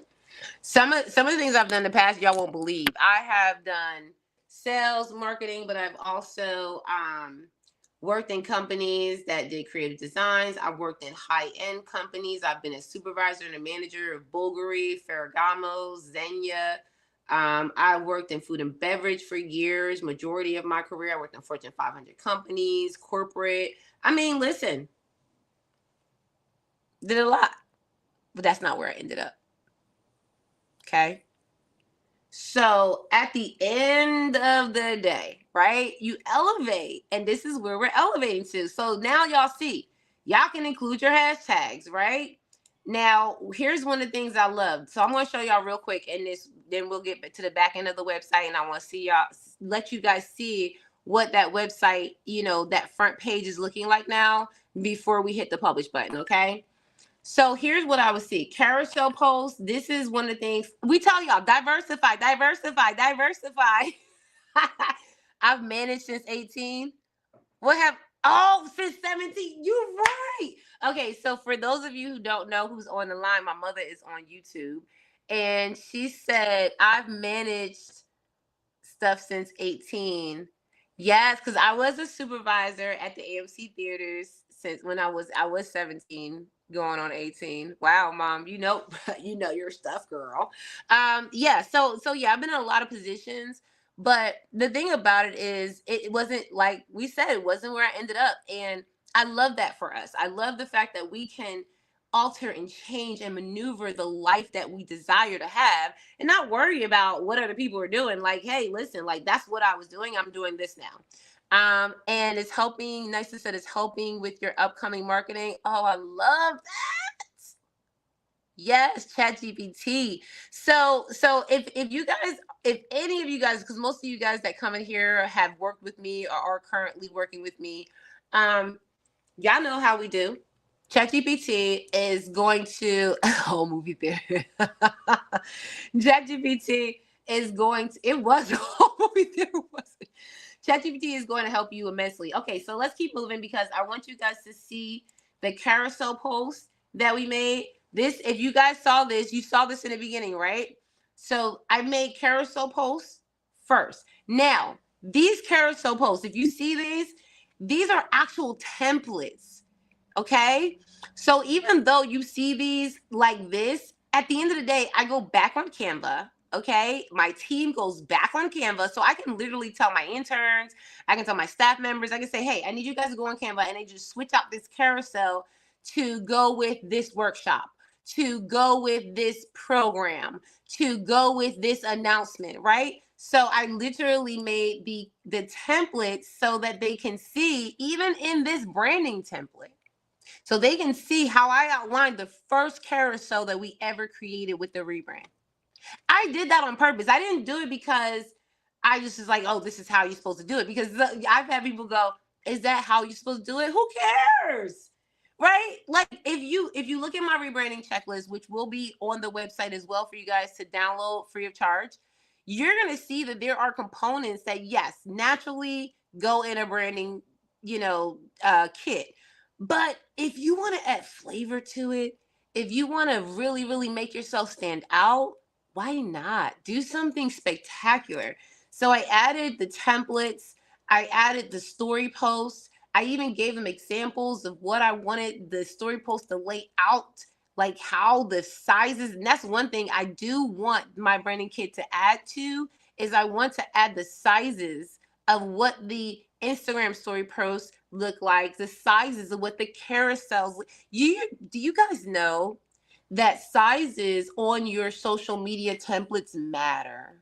Speaker 1: Some of the things I've done in the past, y'all won't believe. I have done sales, marketing, but I've also worked in companies that did creative designs. I've worked in high-end companies. I've been a supervisor and a manager of Bulgari, Ferragamo, Zegna. I worked in food and beverage for years. Majority of my career, I worked in Fortune 500 companies, corporate. I mean, listen, did a lot, but that's not where I ended up. Okay. So at the end of the day, right, you elevate, and this is where we're elevating to. So now y'all see, y'all can include your hashtags, right? Now, here's one of the things I love. So I'm going to show y'all real quick, and then we'll get to the back end of the website, and I want to see y'all, let you guys see what that website, that front page is looking like now before we hit the publish button, okay? So here's what I would see. Carousel posts. This is one of the things we tell y'all: diversify, diversify, diversify. I've managed since 18. Since 17. You're right. Okay, so for those of you who don't know who's on the line, my mother is on YouTube, and she said I've managed stuff since 18. Yes, because I was a supervisor at the AMC theaters since when I was 17, going on 18. Wow, mom, you know your stuff, girl. Yeah, so yeah, I've been in a lot of positions, but the thing about it is it wasn't, like we said, it wasn't where I ended up. And I love that for us. I love the fact that we can alter and change and maneuver the life that we desire to have, and not worry about what other people are doing. Like, hey, listen, like, that's what I was doing. I'm doing this now. And it's helping. Nice said it's helping with your upcoming marketing. Oh, I love that. Yes, ChatGPT. So if any of you guys, because most of you guys that come in here have worked with me or are currently working with me, y'all know how we do. ChatGPT is going to movie theater. ChatGPT is going to. It was a movie theater. Wasn't. ChatGPT is going to help you immensely. Okay, so let's keep moving, because I want you guys to see the carousel post that we made. This, if you guys saw this, you saw this in the beginning, right? So I made carousel posts first. Now, these carousel posts, if you see these are actual templates. Okay. So even though you see these like this, at the end of the day, I go back on Canva. Okay. My team goes back on Canva. So I can literally tell my interns, I can tell my staff members, I can say, hey, I need you guys to go on Canva, and they just switch out this carousel to go with this workshop, to go with this program, to go with this announcement, right? So I literally made the templates so that they can see, even in this branding template, so they can see how I outlined the first carousel that we ever created with the rebrand. I did that on purpose. I didn't do it because I just was like, oh, this is how you're supposed to do it. Because I've had people go, is that how you're supposed to do it? Who cares? Right? Like, if you look at my rebranding checklist, which will be on the website as well for you guys to download free of charge, you're going to see that there are components that, yes, naturally go in a branding, kit. But if you want to add flavor to it, if you want to really, really make yourself stand out, why not do something spectacular? So I added the templates, I added the story posts, I even gave them examples of what I wanted the story post to lay out, like how the sizes. And that's one thing I do want my branding kit to add to, is I want to add the sizes of what the Instagram story posts look like, the sizes of what the carousels. Do you guys know that sizes on your social media templates matter?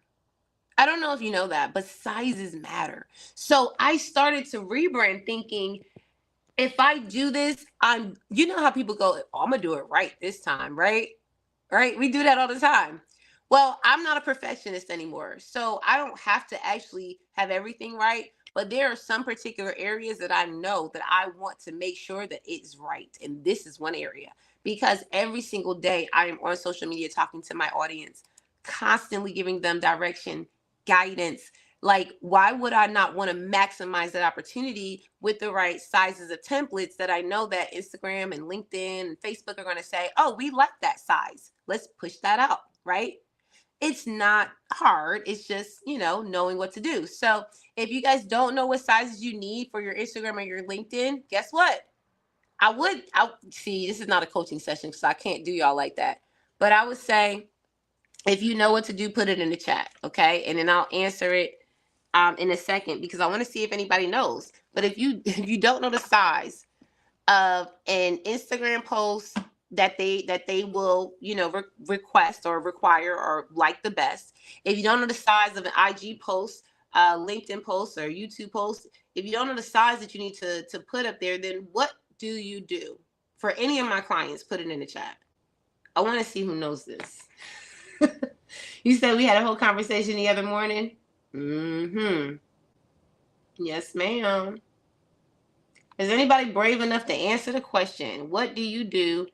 Speaker 1: I don't know if you know that, but sizes matter. So I started to rebrand thinking, if I do this, you know how people go, oh, I'm going to do it right this time, right? Right? We do that all the time. Well, I'm not a perfectionist anymore, so I don't have to actually have everything right. But there are some particular areas that I know that I want to make sure that it's right. And this is one area because every single day I am on social media talking to my audience, constantly giving them direction, guidance. Like, why would I not want to maximize that opportunity with the right sizes of templates that I know that Instagram and LinkedIn and Facebook are going to say, oh, we like that size. Let's push that out, right? It's not hard. It's just, knowing what to do. So if you guys don't know what sizes you need for your Instagram or your LinkedIn, guess what? I see, this is not a coaching session, so I can't do y'all like that. But I would say, if you know what to do, put it in the chat. Okay. And then I'll answer it in a second because I want to see if anybody knows. But if you don't know the size of an Instagram post that they will request or require or like the best, if you don't know the size of an IG post, LinkedIn post, or YouTube post, if you don't know the size that you need to put up there, then what do you do? For any of my clients, put it in the chat. I want to see who knows this. You said we had a whole conversation the other morning. Yes, ma'am. Is anybody brave enough to answer the question? What do you do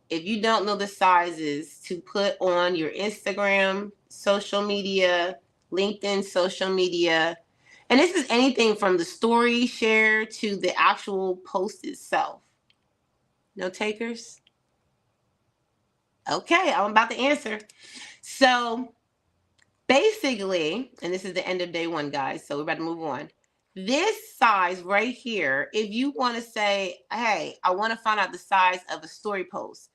Speaker 1: if you don't know the sizes to put on your Instagram, social media, LinkedIn, social media? And this is anything from the story share to the actual post itself. No takers? Okay, I'm about to answer. So basically, and this is the end of day one, guys, so we're about to move on. This size right here, if you want to say, hey, I want to find out the size of a story post,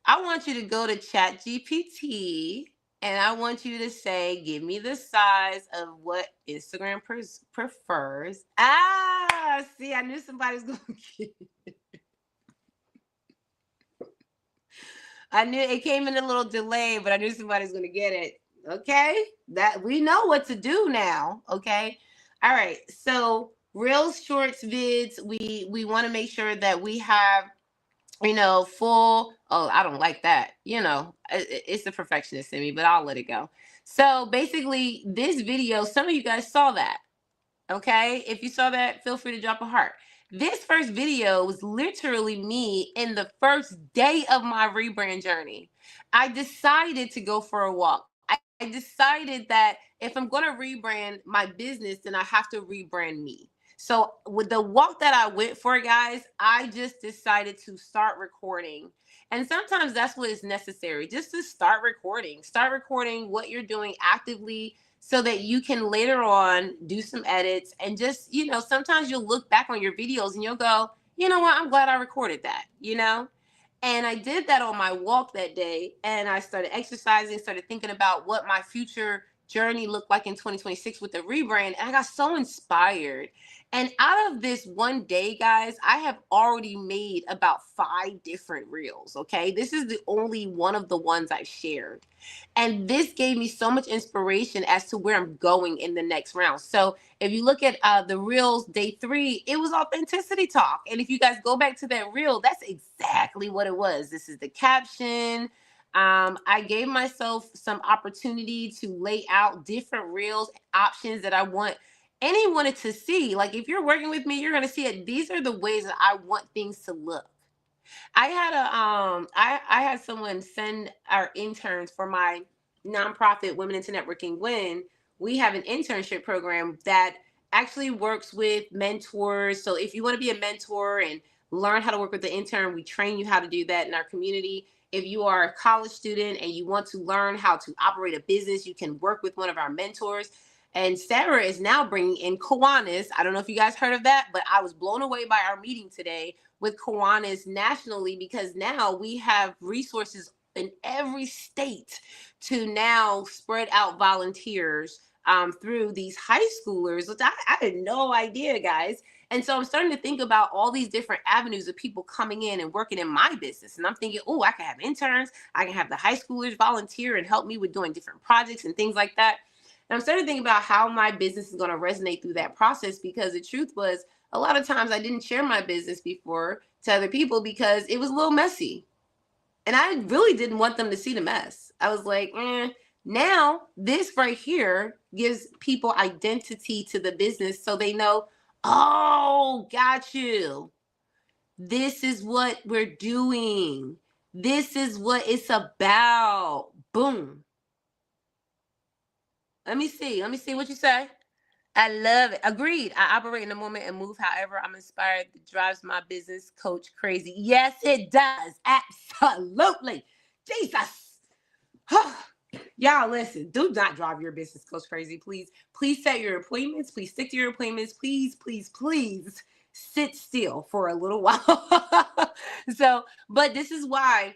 Speaker 1: I want you to go to ChatGPT and I want you to say, give me the size of what Instagram prefers. See, I knew somebody was going to get it. I knew it came in a little delay, but I knew somebody was going to get it. Okay, that we know what to do now. Okay. All right. So reels, shorts, vids, we want to make sure that we have, full. Oh, I don't like that. It's the perfectionist in me, but I'll let it go. So basically this video, some of you guys saw that. Okay. If you saw that, feel free to drop a heart. This first video was literally me in the first day of my rebrand journey. I decided to go for a walk. I decided that if I'm going to rebrand my business, then I have to rebrand me. So with the walk that I went for, guys, I just decided to start recording. And sometimes that's what is necessary, just to start recording. Start recording what you're doing actively so that you can later on do some edits. And just, sometimes you'll look back on your videos and you'll go, you know what, I'm glad I recorded that, And I did that on my walk that day. And I started exercising, started thinking about what my future journey looked like in 2026 with the rebrand. And I got so inspired. And out of this one day, guys, I have already made about 5 different reels. Okay. This is the only one of the ones I've shared. And this gave me so much inspiration as to where I'm going in the next round. So if you look at the reels day 3, it was authenticity talk. And if you guys go back to that reel, that's exactly what it was. This is the caption. I gave myself some opportunity to lay out different reels options that I want anyone to see. Like, if you're working with me, you're going to see it. These are the ways that I want things to look. I had I had someone send our interns for my nonprofit Women into Networking Win. We have an internship program that actually works with mentors. So if you want to be a mentor and learn how to work with the intern, we train you how to do that in our community. If you are a college student and you want to learn how to operate a business, you can work with one of our mentors. And Sarah is now bringing in Kiwanis. I don't know if you guys heard of that, but I was blown away by our meeting today with Kiwanis nationally, because now we have resources in every state to now spread out volunteers through these high schoolers, which I had no idea, guys. And so I'm starting to think about all these different avenues of people coming in and working in my business. And I'm thinking, oh, I can have interns. I can have the high schoolers volunteer and help me with doing different projects and things like that. And I'm starting to think about how my business is going to resonate through that process, because the truth was, a lot of times I didn't share my business before to other people because it was a little messy. And I really didn't want them to see the mess. I was like, Now, this right here gives people identity to the business so they know, oh, got you. This is what we're doing. This is what it's about. Boom. Let me see. Let me see what you say. I love it. Agreed. I operate in the moment and move however I'm inspired. It drives my business coach crazy. Yes, it does. Absolutely. Jesus. Y'all, listen. Do not drive your business coach crazy, please. Please set your appointments. Please stick to your appointments. Please, please, please sit still for a little while. So, but this is why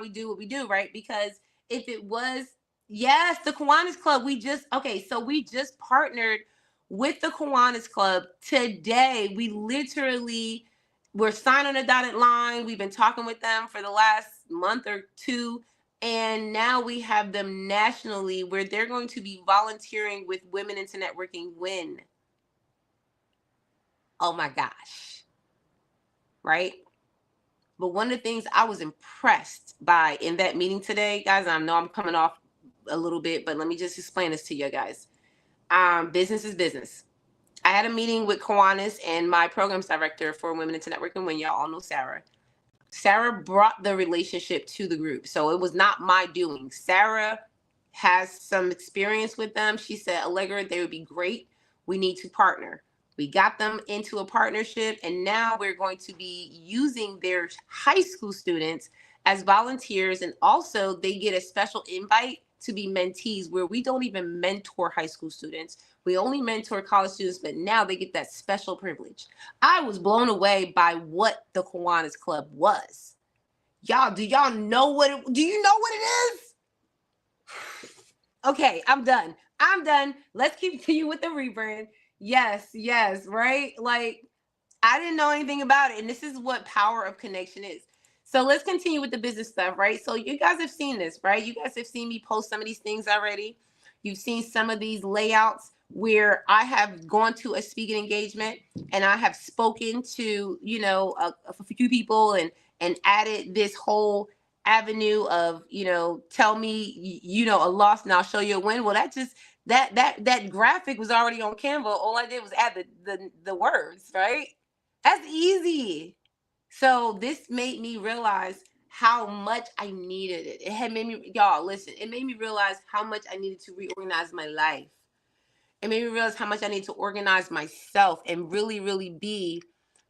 Speaker 1: we do what we do, right? Because if it was, yes, the Kiwanis Club, we just partnered with the Kiwanis Club today. We're signed on a dotted line. We've been talking with them for the last month or two. And now we have them nationally where they're going to be volunteering with Women into Networking Win. Oh my gosh. Right? But one of the things I was impressed by in that meeting today, guys, I know I'm coming off a little bit, but let me just explain this to you guys. Business is business. I had a meeting with Kiwanis and my programs director for Women into Networking Win. Y'all all know Sarah. Sarah brought the relationship to the group. So it was not my doing. Sarah has some experience with them. She said, Allegra, they would be great. We need to partner. We got them into a partnership, and now we're going to be using their high school students as volunteers. And also they get a special invite to be mentees where we don't even mentor high school students. We only mentor college students, but now they get that special privilege. I was blown away by what the Kiwanis Club was. Y'all, do y'all know what it, do you know what it is? Okay, I'm done. Let's continue with the rebrand. Yes, right? Like, I didn't know anything about it. And this is what power of connection is. So let's continue with the business stuff, right? So you guys have seen this, right? You guys have seen me post some of these things already. You've seen some of these layouts where I have gone to a speaking engagement and I have spoken to, a few people and added this whole avenue of, tell me, a loss and I'll show you a win. Well, that graphic was already on Canva. All I did was add the words, right? That's easy. So this made me realize how much I needed it. It had made me, y'all, listen, it made me realize how much I needed to reorganize my life. It made me realize how much I need to organize myself and really, really be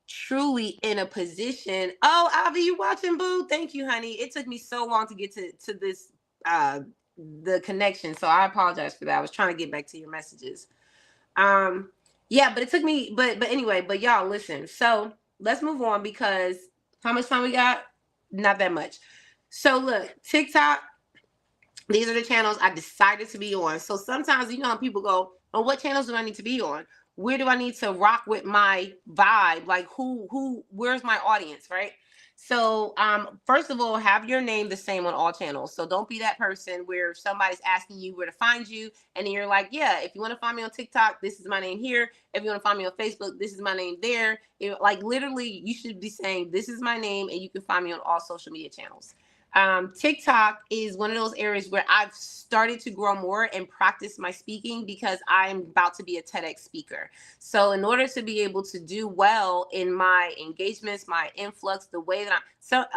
Speaker 1: truly in a position. Oh, Avi, you watching, boo? Thank you, honey. It took me so long to get to this, the connection. So I apologize for that. I was trying to get back to your messages. Yeah, but it took me, but anyway, but y'all listen. So let's move on because how much time we got? Not that much. So look, TikTok, these are the channels I decided to be on. So sometimes, how people go, oh, what channels do I need to be on? Where do I need to rock with my vibe? Like where's my audience, right? So first of all, have your name the same on all channels. So don't be that person where somebody's asking you where to find you. And then you're like, yeah, if you want to find me on TikTok, this is my name here. If you want to find me on Facebook, this is my name there. Like literally, you should be saying, this is my name and you can find me on all social media channels. TikTok is one of those areas where I've started to grow more and practice my speaking because I'm about to be a TEDx speaker. So in order to be able to do well in my engagements, my influx, the way that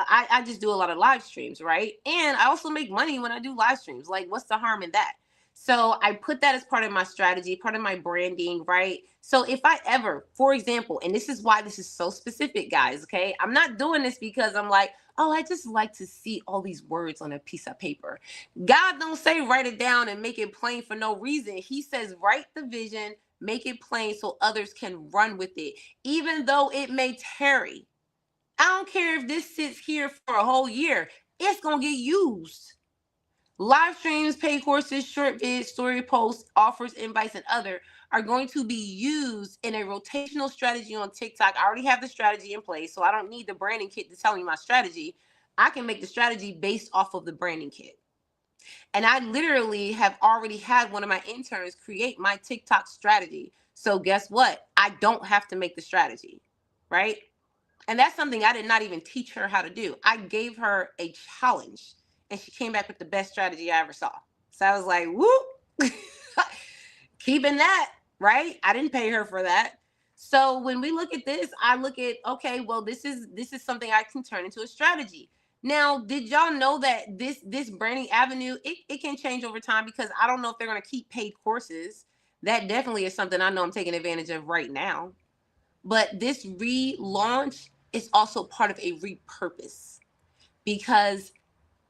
Speaker 1: I just do a lot of live streams, right? And I also make money when I do live streams. Like, what's the harm in that? So I put that as part of my strategy, part of my branding, right? So if I ever, for example, and this is why this is so specific, guys, okay? I'm not doing this because I'm like, oh, I just like to see all these words on a piece of paper. God don't say write it down and make it plain for no reason. He says write the vision, make it plain so others can run with it, even though it may tarry. I don't care if this sits here for a whole year. It's going to get used. Live streams, paid courses, short vids, story posts, offers, invites, and other are going to be used in a rotational strategy on TikTok. I already have the strategy in place, so I don't need the branding kit to tell me my strategy. I can make the strategy based off of the branding kit. And I literally have already had one of my interns create my TikTok strategy. So guess what? I don't have to make the strategy, right? And that's something I did not even teach her how to do. I gave her a challenge and she came back with the best strategy I ever saw. So I was like, whoop, keeping that, right? I didn't pay her for that. So when we look at this, I look at, okay, well, this is something I can turn into a strategy. Now, did y'all know that this branding avenue, it can change over time, because I don't know if they're going to keep paid courses. That definitely is something I know I'm taking advantage of right now. But this relaunch is also part of a repurpose, because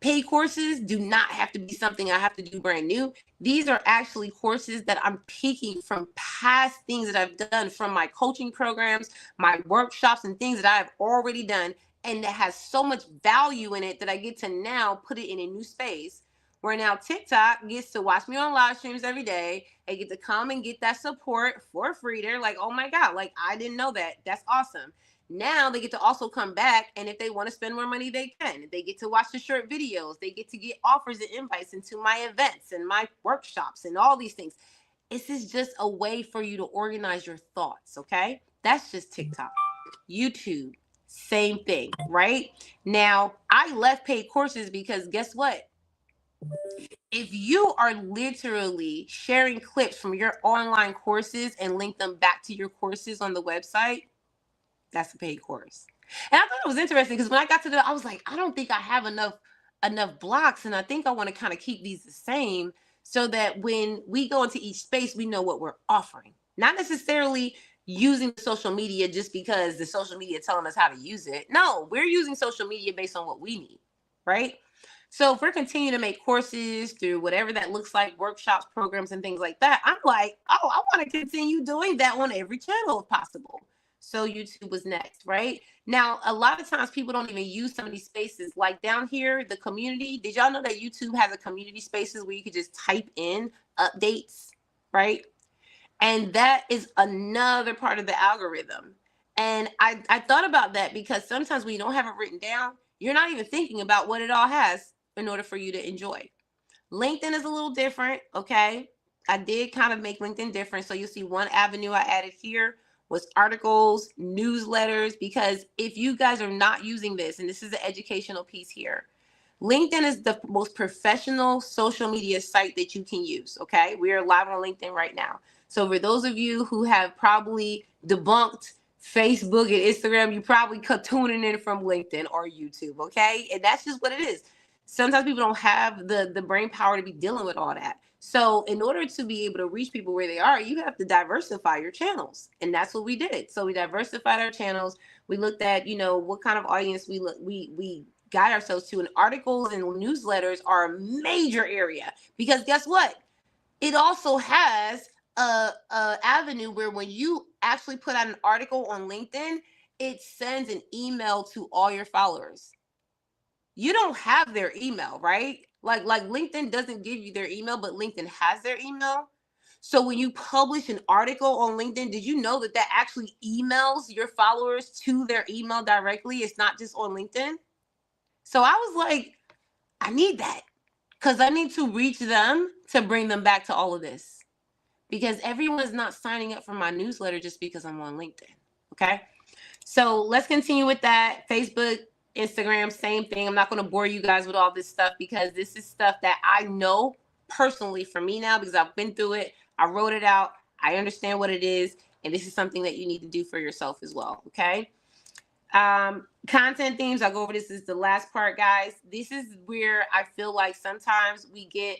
Speaker 1: paid courses do not have to be something I have to do brand new. These are actually courses that I'm picking from past things that I've done, from my coaching programs, my workshops, and things that I have already done, and that has so much value in it that I get to now put it in a new space, where now TikTok gets to watch me on live streams every day. They get to come and get that support for free. They're like, oh my God, like, I didn't know that. That's awesome. Now they get to also come back, and if they want to spend more money, they can. They get to watch the short videos. They get to get offers and invites into my events and my workshops and all these things. This is just a way for you to organize your thoughts, okay? That's just TikTok. YouTube, same thing, right? Now, I left paid courses because guess what? If you are literally sharing clips from your online courses and link them back to your courses on the website, that's a paid course. And I thought it was interesting, because when I got to I was like, I don't think I have enough blocks, and I think I want to kind of keep these the same, so that when we go into each space, we know what we're offering. Not necessarily using social media just because the social media telling us how to use it. No, we're using social media based on what we need, right? So if we're continuing to make courses through whatever that looks like, workshops, programs, and things like that, I'm like, oh, I want to continue doing that on every channel if possible. So YouTube was next, right? Now, a lot of times people don't even use some of these spaces. Like down here, the community. Did y'all know that YouTube has a community spaces where you could just type in updates, right? And that is another part of the algorithm. And I thought about that, because sometimes when you don't have it written down, you're not even thinking about what it all has in order for you to enjoy. LinkedIn is a little different, okay? I did kind of make LinkedIn different. So you'll see one avenue I added here was articles, newsletters, because if you guys are not using this, and this is the educational piece here, LinkedIn is the most professional social media site that you can use, okay? We are live on LinkedIn right now. So for those of you who have probably debunked Facebook and Instagram, you probably tuning in from LinkedIn or YouTube, okay? And that's just what it is. Sometimes people don't have the brain power to be dealing with all that. So in order to be able to reach people where they are, you have to diversify your channels. And that's what we did. So we diversified our channels. We looked at, what kind of audience we guide ourselves to. And articles and newsletters are a major area, because guess what? It also has a avenue where when you actually put out an article on LinkedIn, it sends an email to all your followers. You don't have their email, right? Like LinkedIn doesn't give you their email, but LinkedIn has their email. So when you publish an article on LinkedIn, did you know that actually emails your followers to their email directly? It's not just on LinkedIn. So I was like, I need that, because I need to reach them to bring them back to all of this, because everyone's not signing up for my newsletter just because I'm on LinkedIn. Okay. So let's continue with that. Facebook, Instagram, same thing. I'm not going to bore you guys with all this stuff, because this is stuff that I know personally for me now, because I've been through it. I wrote it out. I understand what it is. And this is something that you need to do for yourself as well. Okay. Content themes. I'll go over this. This is the last part, guys. This is where I feel like sometimes we get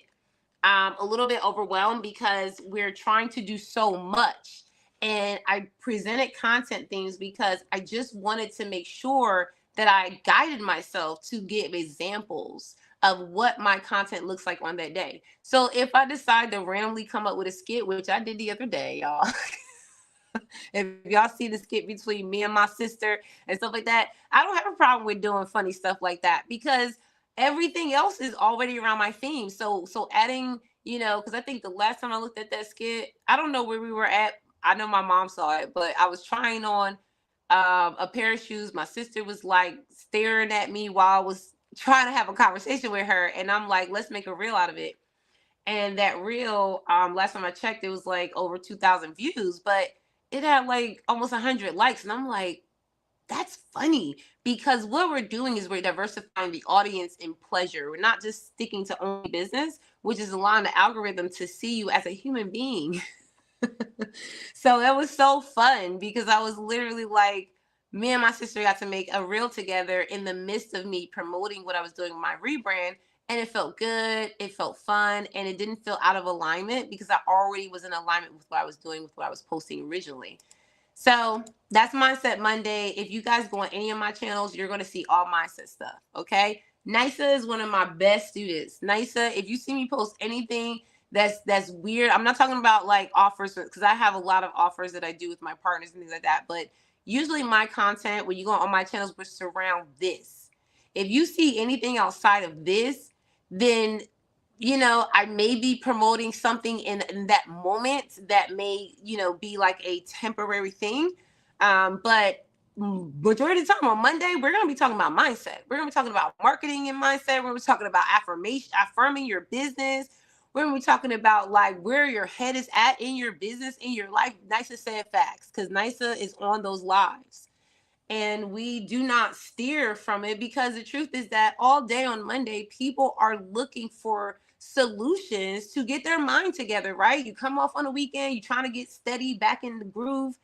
Speaker 1: a little bit overwhelmed, because we're trying to do so much. And I presented content themes because I just wanted to make sure that I guided myself to give examples of what my content looks like on that day. So if I decide to randomly come up with a skit, which I did the other day, y'all. If y'all see the skit between me and my sister and stuff like that, I don't have a problem with doing funny stuff like that, because everything else is already around my theme. So adding, because I think the last time I looked at that skit, I don't know where we were at. I know my mom saw it, but I was trying on a pair of shoes. My sister was like staring at me while I was trying to have a conversation with her. And I'm like, let's make a reel out of it. And that reel, last time I checked, it was like over 2,000 views, but it had like almost 100 likes. And I'm like, that's funny, because what we're doing is we're diversifying the audience in pleasure. We're not just sticking to only business. which is allowing the algorithm to see you as a human being. So it was so fun because I was literally like, me and my sister got to make a reel together in the midst of me promoting what I was doing with my rebrand. And it felt good. It felt fun. And it didn't feel out of alignment because I already was in alignment with what I was doing, with what I was posting originally. So that's Mindset Monday. If you guys go on any of my channels, you're going to see all mindset stuff. Okay. NYSA is one of my best students. NYSA, if you see me post anything that's weird, I'm not talking about like offers, because I have a lot of offers that I do with my partners and things like that. But usually my content, when you go on my channels, will surround this. If you see anything outside of this, then I may be promoting something in that moment that may, be like a temporary thing. But majority of the time on Monday, we're going to be talking about mindset. We're going to be talking about marketing and mindset. We're going to be talking about affirming your business. We're going to be talking about like where your head is at in your business, in your life. NYSA said facts, because NYSA is on those lives. And we do not steer from it, because the truth is that all day on Monday, people are looking for solutions to get their mind together, right? You come off on a weekend, you're trying to get steady back in the groove.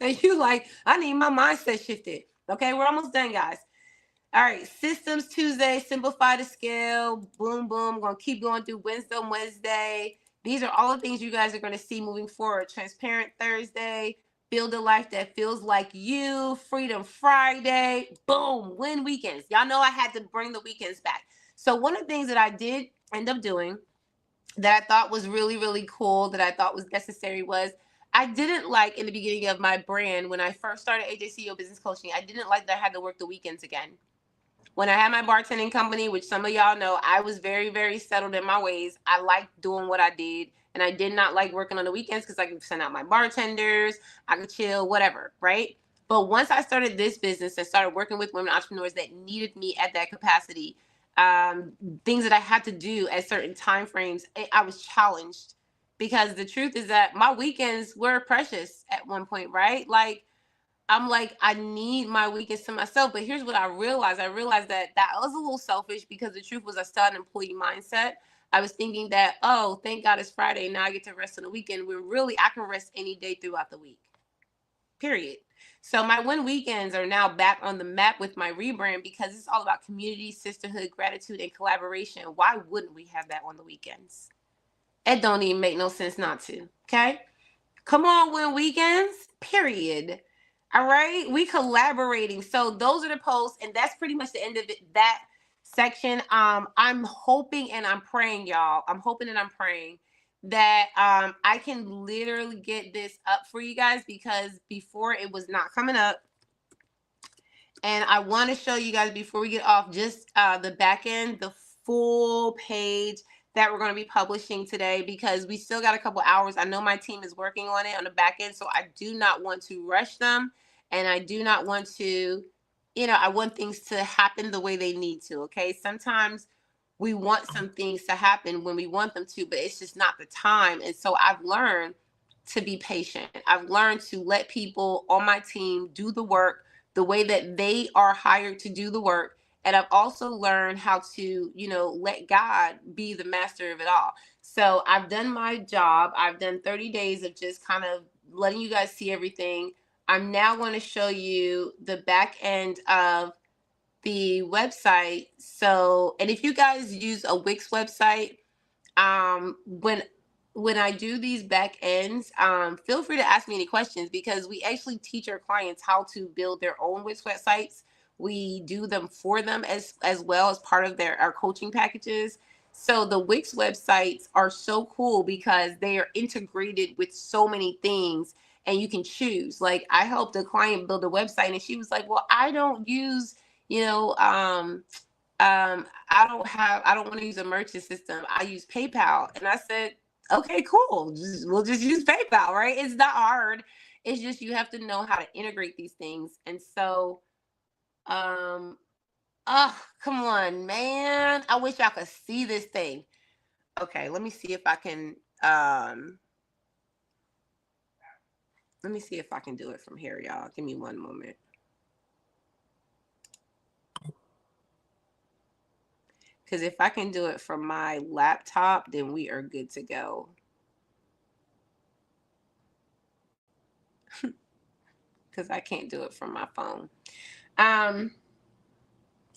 Speaker 1: And you like, I need my mindset shifted. Okay, we're almost done, guys. All right, Systems Tuesday, Simplify the Scale, boom, boom. I'm going to keep going through Wednesday. These are all the things you guys are going to see moving forward. Transparent Thursday, Build a Life That Feels Like You, Freedom Friday, boom, win weekends. Y'all know I had to bring the weekends back. So one of the things that I did end up doing that I thought was really, really cool, that I thought was necessary, was I didn't like in the beginning of my brand, when I first started AJCEO Business Coaching, I didn't like that I had to work the weekends again. When I had my bartending company, which some of y'all know, I was very, very settled in my ways. I liked doing what I did, and I did not like working on the weekends because I could send out my bartenders, I could chill, whatever, right? But once I started this business and started working with women entrepreneurs that needed me at that capacity, things that I had to do at certain time frames, I was challenged, because the truth is that my weekends were precious at one point, right? Like, I'm like, I need my weekends to myself. But here's what I realized. I realized that was a little selfish, because the truth was I still had an employee mindset. I was thinking that, oh, thank God it's Friday. Now I get to rest on the weekend. When really I can rest any day throughout the week, period. So my win weekends are now back on the map with my rebrand, because it's all about community, sisterhood, gratitude, and collaboration. Why wouldn't we have that on the weekends? It don't even make no sense not to, okay? Come on, win weekends, period. All right, we collaborating. So those are the posts, and that's pretty much the end of it, that section. I'm hoping and I'm praying, y'all. I'm hoping and I'm praying that I can literally get this up for you guys, because before it was not coming up. And I want to show you guys, before we get off, just the back end, the full page that we're going to be publishing today, because we still got a couple hours. I know my team is working on it on the back end, so I do not want to rush them, and I do not want to, I want things to happen the way they need to, okay? Sometimes we want some things to happen when we want them to, but it's just not the time. And so I've learned to be patient. I've learned to let people on my team do the work the way that they are hired to do the work. And I've also learned how to, let God be the master of it all. So I've done my job. I've done 30 days of just kind of letting you guys see everything. I'm now going to show you the back end of the website. So, and if you guys use a Wix website, when I do these back ends, feel free to ask me any questions, because we actually teach our clients how to build their own Wix websites. We do them for them as well as part of our coaching packages. So the Wix websites are so cool because they are integrated with so many things, and you can choose. Like, I helped a client build a website, and she was like, well, I don't use, I don't want to use a merchant system. I use PayPal. And I said, okay, cool. We'll just use PayPal, right? It's not hard. It's just, you have to know how to integrate these things. And so, oh, come on, man. I wish y'all could see this thing. Okay, let me see if I can, do it from here, y'all. Give me one moment. Because if I can do it from my laptop, then we are good to go. Because I can't do it from my phone.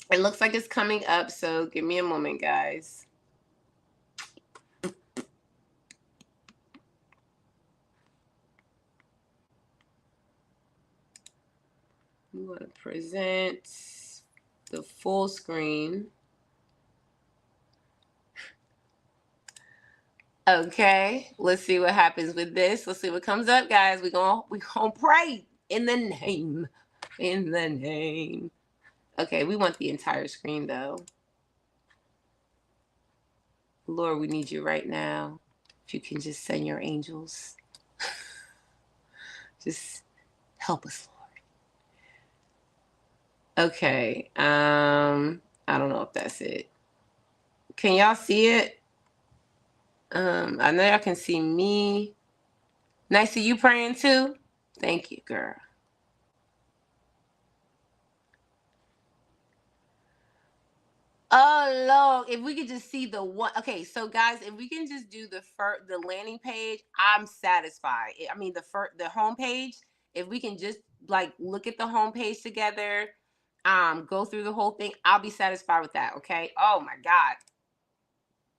Speaker 1: It looks like it's coming up, so give me a moment, guys. We want to present the full screen. Okay, let's see what happens with this. Let's see what comes up, guys. We're gonna pray in the name. In the name. Okay, we want the entire screen though. Lord, we need you right now. If you can just send your angels. Just help us, Lord. Okay. I don't know if that's it. Can y'all see it? I know y'all can see me. Nice to you praying too. Thank you, girl. Oh Lord, if we could just see the one. Okay, so guys, if we can just do the landing page, I'm satisfied. I mean the home page. If we can just like look at the home page together, go through the whole thing, I'll be satisfied with that. Okay. Oh my God,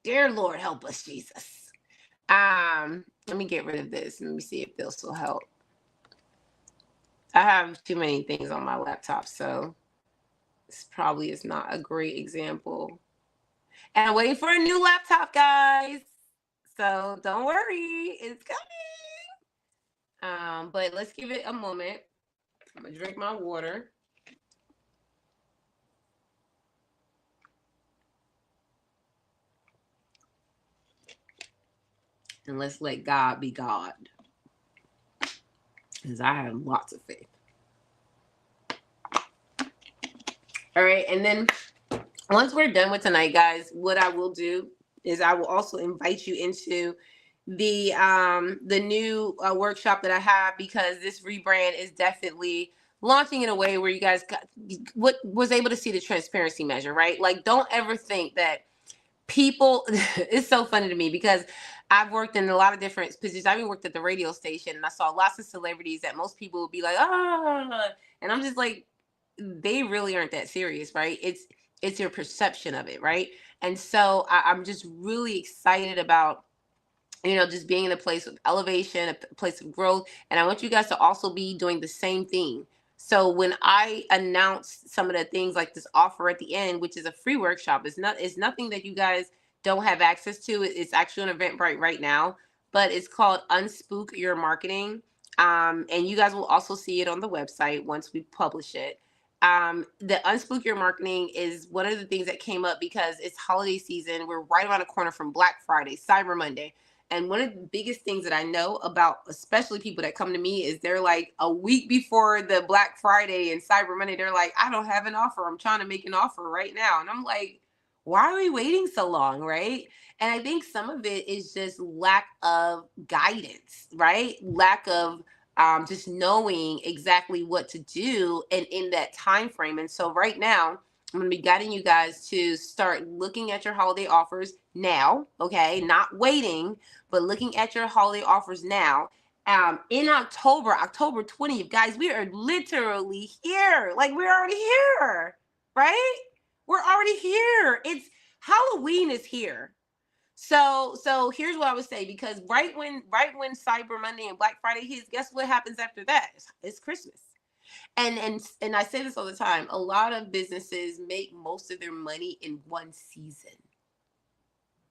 Speaker 1: dear Lord, help us, Jesus. Let me get rid of this. Let me see if this will help. I have too many things on my laptop, so this probably is not a great example. And I'm waiting for a new laptop, guys. So don't worry, it's coming. But let's give it a moment. I'm gonna drink my water. And let's let God be God. Because I have lots of faith. All right, and then once we're done with tonight, guys, what I will do is I will also invite you into the new workshop that I have, because this rebrand is definitely launching in a way where you guys was able to see the transparency measure, right? Like, don't ever think that people it's so funny to me because I've worked in a lot of different positions. I even worked at the radio station and I saw lots of celebrities that most people would be like, and I'm just like, they really aren't that serious, right? It's your perception of it, right? And so I'm just really excited about just being in a place of elevation, a place of growth. And I want you guys to also be doing the same thing. So when I announce some of the things like this offer at the end, which is a free workshop, it's nothing that you guys don't have access to. It's actually on Eventbrite right now, but it's called Unspook Your Marketing. And you guys will also see it on the website once we publish it. The Unspook Your Marketing is one of the things that came up because it's holiday season. We're right around the corner from Black Friday, Cyber Monday. And one of the biggest things that I know about, especially people that come to me, is they're like a week before the Black Friday and Cyber Monday, they're like, I don't have an offer. I'm trying to make an offer right now. And I'm like, why are we waiting so long, right? And I think some of it is just lack of guidance, right? Lack of just knowing exactly what to do and in that time frame. And so right now, I'm going to be guiding you guys to start looking at your holiday offers now, okay? Not waiting, but looking at your holiday offers now. In October 20th, guys, we are literally here. Like, we're already here, right? We're already here. It's Halloween is here. So here's what I would say, because right when Cyber Monday and Black Friday hits, guess what happens after that? It's Christmas. And I say this all the time. A lot of businesses make most of their money in one season.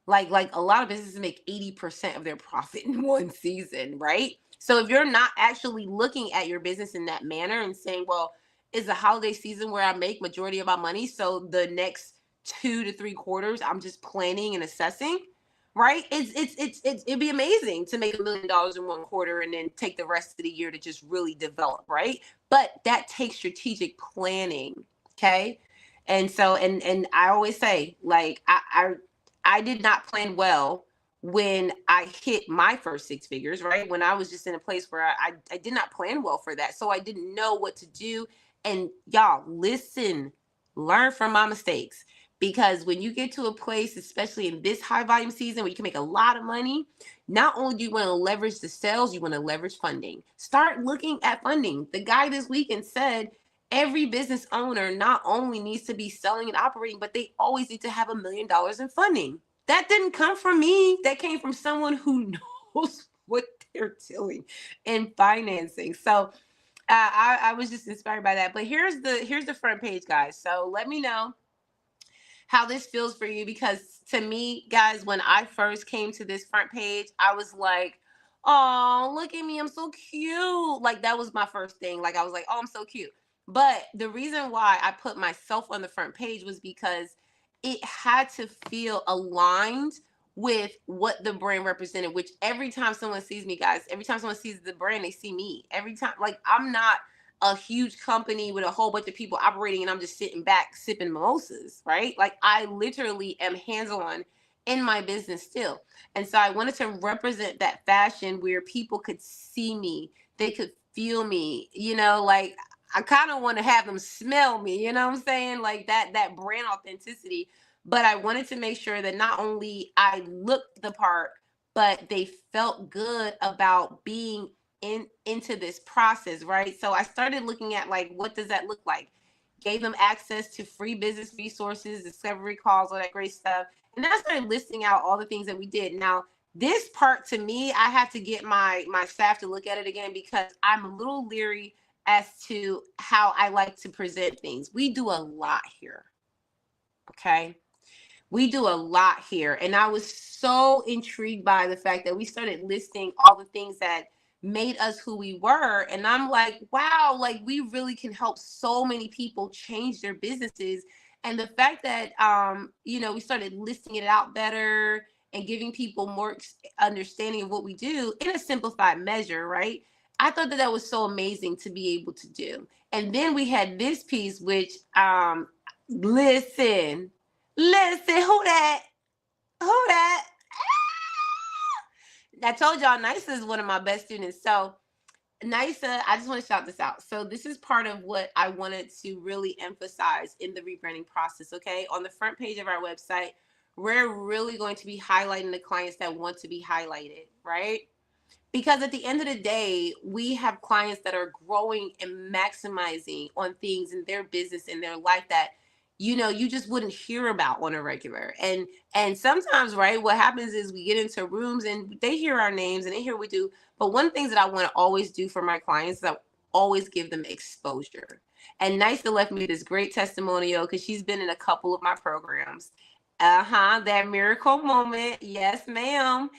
Speaker 1: Like a lot of businesses make 80% of their profit in one season, right? So if you're not actually looking at your business in that manner and saying, well, is the holiday season where I make majority of my money, so the next 2 to 3 quarters I'm just planning and assessing, right? It'd be amazing to make $1 million in one quarter and then take the rest of the year to just really develop, right? But that takes strategic planning, okay? And so and I always say, like, I did not plan well when I hit my first 6 figures, right? When I was just in a place where I did not plan well for that. So I didn't know what to do. And y'all, listen, learn from my mistakes. Because when you get to a place, especially in this high volume season where you can make a lot of money, not only do you want to leverage the sales, you want to leverage funding. Start looking at funding. The guy this weekend said every business owner not only needs to be selling and operating, but they always need to have $1 million in funding. That didn't come from me. That came from someone who knows what they're doing in financing. So I was just inspired by that. But here's the front page, guys. So let me know how this feels for you, because to me, guys, when I first came to this front page, I was like, oh, look at me, I'm so cute. Like, that was my first thing. Like, I was like, oh, I'm so cute. But the reason why I put myself on the front page was because it had to feel aligned with what the brand represented, which every time someone sees me, guys, every time someone sees the brand, they see me. Every time, like, I'm not a huge company with a whole bunch of people operating and I'm just sitting back sipping mimosas, right? Like, I literally am hands-on in my business still. And so I wanted to represent that fashion where people could see me, they could feel me, like I kind of want to have them smell me, you know what I'm saying? Like that brand authenticity. But I wanted to make sure that not only I looked the part, but they felt good about being into this process, right? So I started looking at, like, what does that look like? Gave them access to free business resources, discovery calls, all that great stuff. And then I started listing out all the things that we did. Now, this part, to me, I have to get my staff to look at it again, because I'm a little leery as to how I like to present things. We do a lot here. Okay. We do a lot here. And I was so intrigued by the fact that we started listing all the things that made us who we were. And I'm like, wow, like, we really can help so many people change their businesses. And the fact that, we started listing it out better and giving people more understanding of what we do in a simplified measure, right? I thought that was so amazing to be able to do. And then we had this piece, which, listen, who that? Who that? I told y'all NISA is one of my best students. So NISA, I just want to shout this out. So this is part of what I wanted to really emphasize in the rebranding process, okay? On the front page of our website, we're really going to be highlighting the clients that want to be highlighted, right? Because at the end of the day, we have clients that are growing and maximizing on things in their business, in their life that, you just wouldn't hear about on a regular. And sometimes, right, what happens is we get into rooms and they hear our names and they hear what we do. But one of the things that I want to always do for my clients is I always give them exposure. And NISA left me this great testimonial because she's been in a couple of my programs. That miracle moment. Yes, ma'am.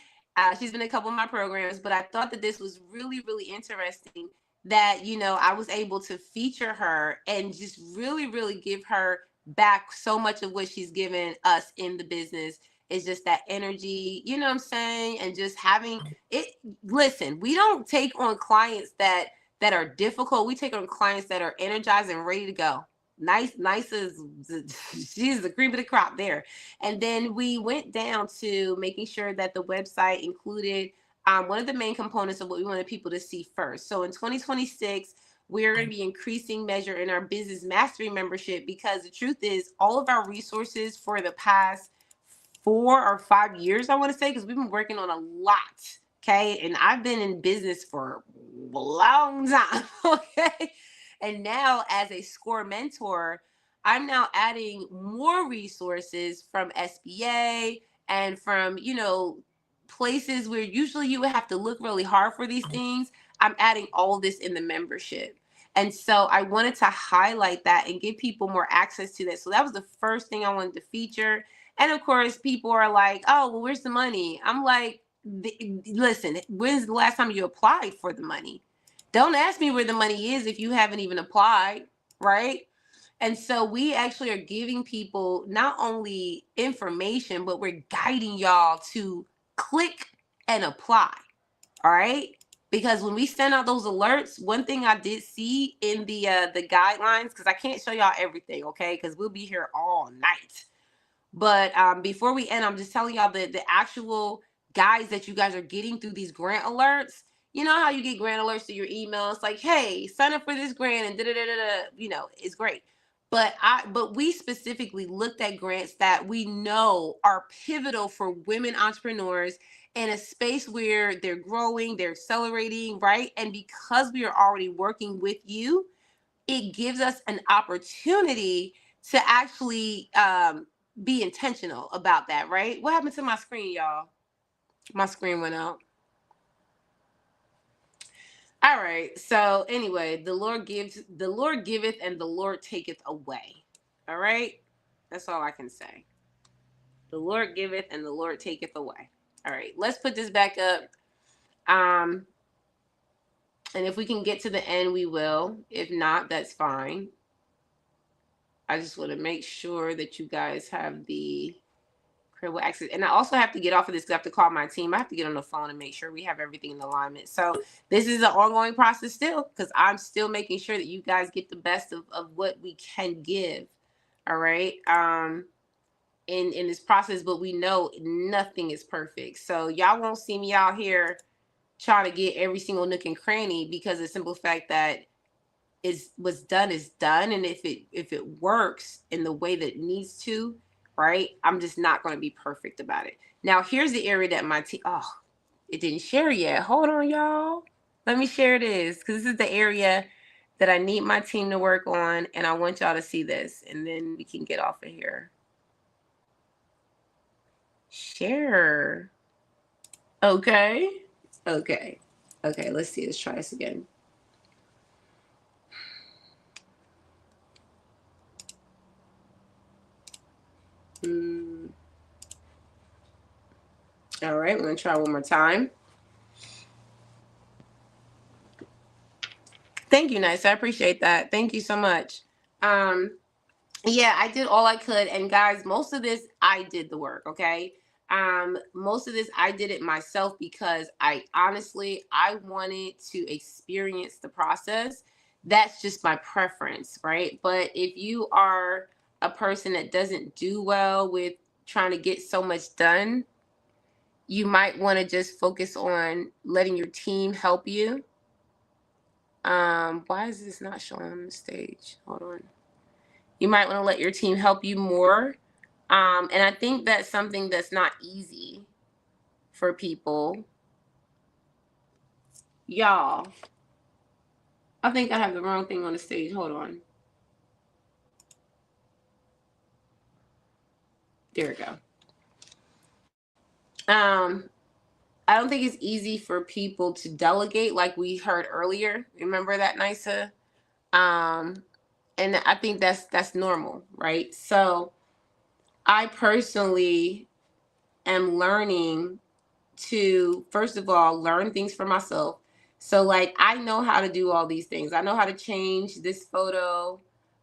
Speaker 1: She's been in a couple of my programs, but I thought that this was really, really interesting that, I was able to feature her and just really, really give her back so much of what she's given us in the business. Is just that energy, you know what I'm saying? And just having it. Listen, we don't take on clients that are difficult. We take on clients that are energized and ready to go. Nice is she's the cream of the crop there. And then we went down to making sure that the website included one of the main components of what we wanted people to see first. So in 2026, we're going to be increasing measure in our business mastery membership, because the truth is all of our resources for the past 4 or 5 years, I want to say, because we've been working on a lot. Okay. And I've been in business for a long time. Okay. And now, as a SCORE mentor, I'm now adding more resources from SBA and from, places where usually you would have to look really hard for these things. I'm adding all of this in the membership. And so I wanted to highlight that and give people more access to that. So that was the first thing I wanted to feature. And of course, people are like, oh, well, where's the money? I'm like, listen, when's the last time you applied for the money? Don't ask me where the money is if you haven't even applied, right? And so we actually are giving people not only information, but we're guiding y'all to click and apply, all right? Because when we send out those alerts, one thing I did see in the guidelines, because I can't show y'all everything, okay? Because we'll be here all night. But before we end, I'm just telling y'all the actual guides that you guys are getting through these grant alerts. You know how you get grant alerts to your email? It's like, hey, sign up for this grant and da-da-da-da-da. It's great. But we specifically looked at grants that we know are pivotal for women entrepreneurs in a space where they're growing, they're accelerating, right? And because we are already working with you, it gives us an opportunity to actually be intentional about that, right? What happened to my screen, y'all? My screen went out. All right. So anyway, the Lord giveth, and the Lord taketh away. All right. That's all I can say. The Lord giveth and the Lord taketh away. All right. Let's put this back up. And if we can get to the end, we will. If not, that's fine. I just want to make sure that you guys have the credible access. And I also have to get off of this because I have to call my team. I have to get on the phone and make sure we have everything in alignment. So this is an ongoing process still, because I'm still making sure that you guys get the best of what we can give. All right. In this process, but we know nothing is perfect. So y'all won't see me out here trying to get every single nook and cranny, because the simple fact that what's done is done. And if it works in the way that it needs to, right, I'm just not going to be perfect about it. Now, here's the area that my team, it didn't share yet. Hold on, y'all. Let me share this, because this is the area that I need my team to work on. And I want y'all to see this, and then we can get off of here. Share. Okay. Let's see. Let's try this again. All right, we're gonna try one more time. Thank you, Nice. I appreciate that. Thank you so much. Yeah, I did all I could, and guys, most of this I did the work. Okay. Most of this I did it myself, because I wanted to experience the process. That's just my preference, right? But if you are a person that doesn't do well with trying to get so much done, you might want to just focus on letting your team help you. Why is this not showing on the stage? Hold on. You might want to let your team help you more. And I think that's something that's not easy for people. Y'all, I think I have the wrong thing on the stage. Hold on. There we go. I don't think it's easy for people to delegate, like we heard earlier. Remember that, Nisa? And I think that's normal, right? So I personally am learning to, first of all, learn things for myself. So like, I know how to do all these things. I know how to change this photo.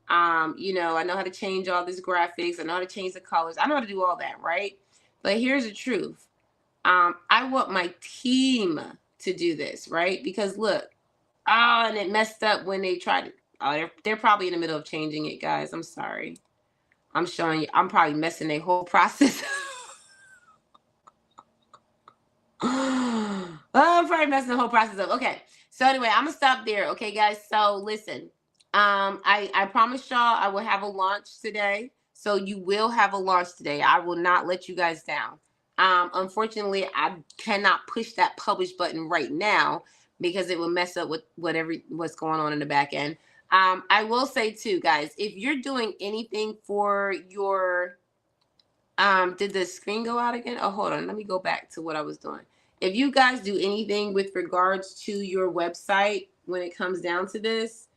Speaker 1: I know how to change all these graphics. I know how to change the colors. I know how to do all that, right? But here's the truth. I want my team to do this, right? Because look, and it messed up when they tried to, they're probably in the middle of changing it, guys. I'm sorry. I'm showing you, I'm probably messing their whole process. I'm probably messing the whole process up. Okay. So anyway, I'm gonna stop there. Okay, guys. So listen, I promised y'all I will have a launch today. So you will have a launch today. I will not let you guys down. Unfortunately, I cannot push that publish button right now because it will mess up with what's going on in the back end. I will say too, guys, if you're doing anything for your, did the screen go out again? Oh, hold on. Let me go back to what I was doing. If you guys do anything with regards to your website, when it comes down to this,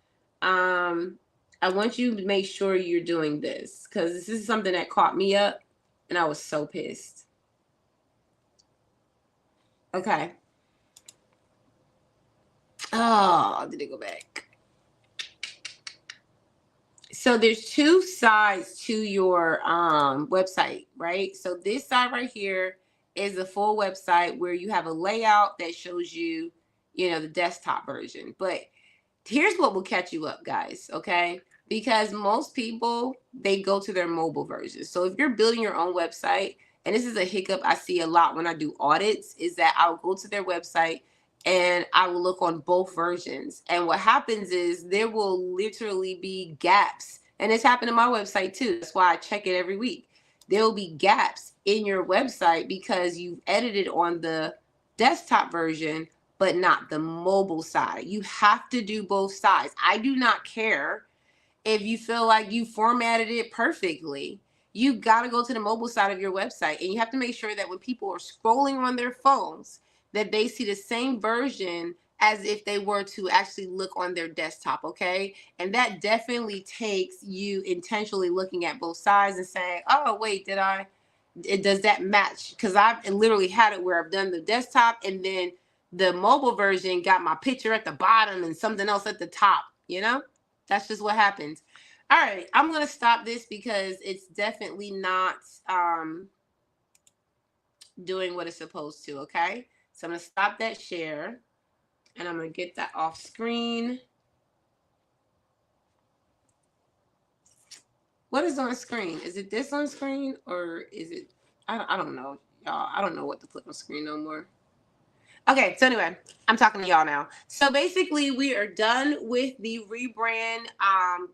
Speaker 1: I want you to make sure you're doing this, because this is something that caught me up and I was so pissed. Okay. Oh, did it go back? So there's two sides to your website, right? So this side right here is a full website where you have a layout that shows you, the desktop version. But here's what will catch you up, guys, okay? Because most people, they go to their mobile version. So if you're building your own website, and this is a hiccup I see a lot when I do audits, is that I'll go to their website and I will look on both versions. And what happens is there will literally be gaps And it's happened to my website too. That's why I check it every week. There will be gaps in your website because you've edited on the desktop version, but not the mobile side. You have to do both sides. I do not care if you feel like you formatted it perfectly. You got to go to the mobile side of your website, and you have to make sure that when people are scrolling on their phones, that they see the same version as if they were to actually look on their desktop, okay? And that definitely takes you intentionally looking at both sides and saying, oh, wait, does that match? Because I've literally had it where I've done the desktop and then the mobile version got my picture at the bottom and something else at the top, you know? That's just what happens. All right, I'm going to stop this because it's definitely not doing what it's supposed to, okay? So I'm going to stop that share, and I'm going to get that off screen. What is on screen? Is it this on screen, or is it, I don't know, y'all. I don't know what to put on screen no more. Okay, so anyway, I'm talking to y'all now. So basically, we are done with the rebrand,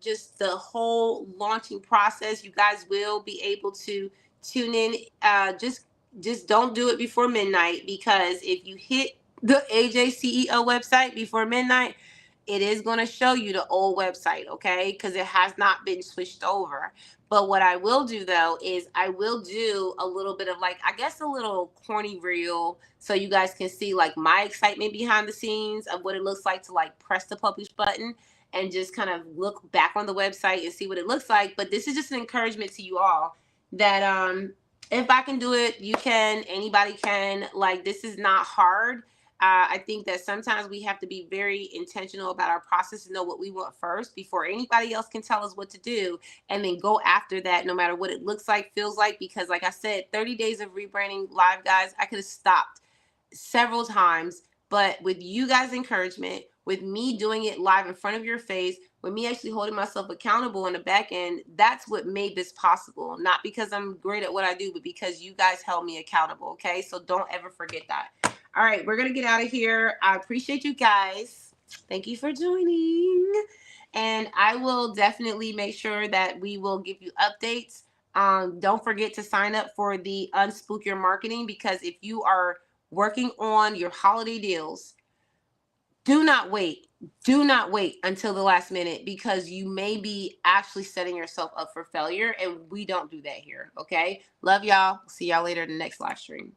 Speaker 1: just the whole launching process. You guys will be able to tune in. Just don't do it before midnight, because if you hit the AJCEO website before midnight, it is going to show you the old website, okay? Because it has not been switched over. But what I will do, though, is I will do a little bit of, like, I guess a little corny reel so you guys can see, like, my excitement behind the scenes of what it looks like to, like, press the publish button and just kind of look back on the website and see what it looks like. But this is just an encouragement to you all that if I can do it, you can. Anybody can. Like, this is not hard. I think that sometimes we have to be very intentional about our process and know what we want first before anybody else can tell us what to do, and then go after that no matter what it looks like, feels like. Because like I said, 30 days of rebranding live, guys, I could have stopped several times, but with you guys' encouragement, with me doing it live in front of your face, with me actually holding myself accountable on the back end, that's what made this possible. Not because I'm great at what I do, but because you guys held me accountable, okay? So don't ever forget that. All right, we're going to get out of here. I appreciate you guys. Thank you for joining. And I will definitely make sure that we will give you updates. Don't forget to sign up for the Unspook Your Marketing, because if you are working on your holiday deals, do not wait. Do not wait until the last minute, because you may be actually setting yourself up for failure, and we don't do that here, okay? Love y'all. See y'all later in the next live stream.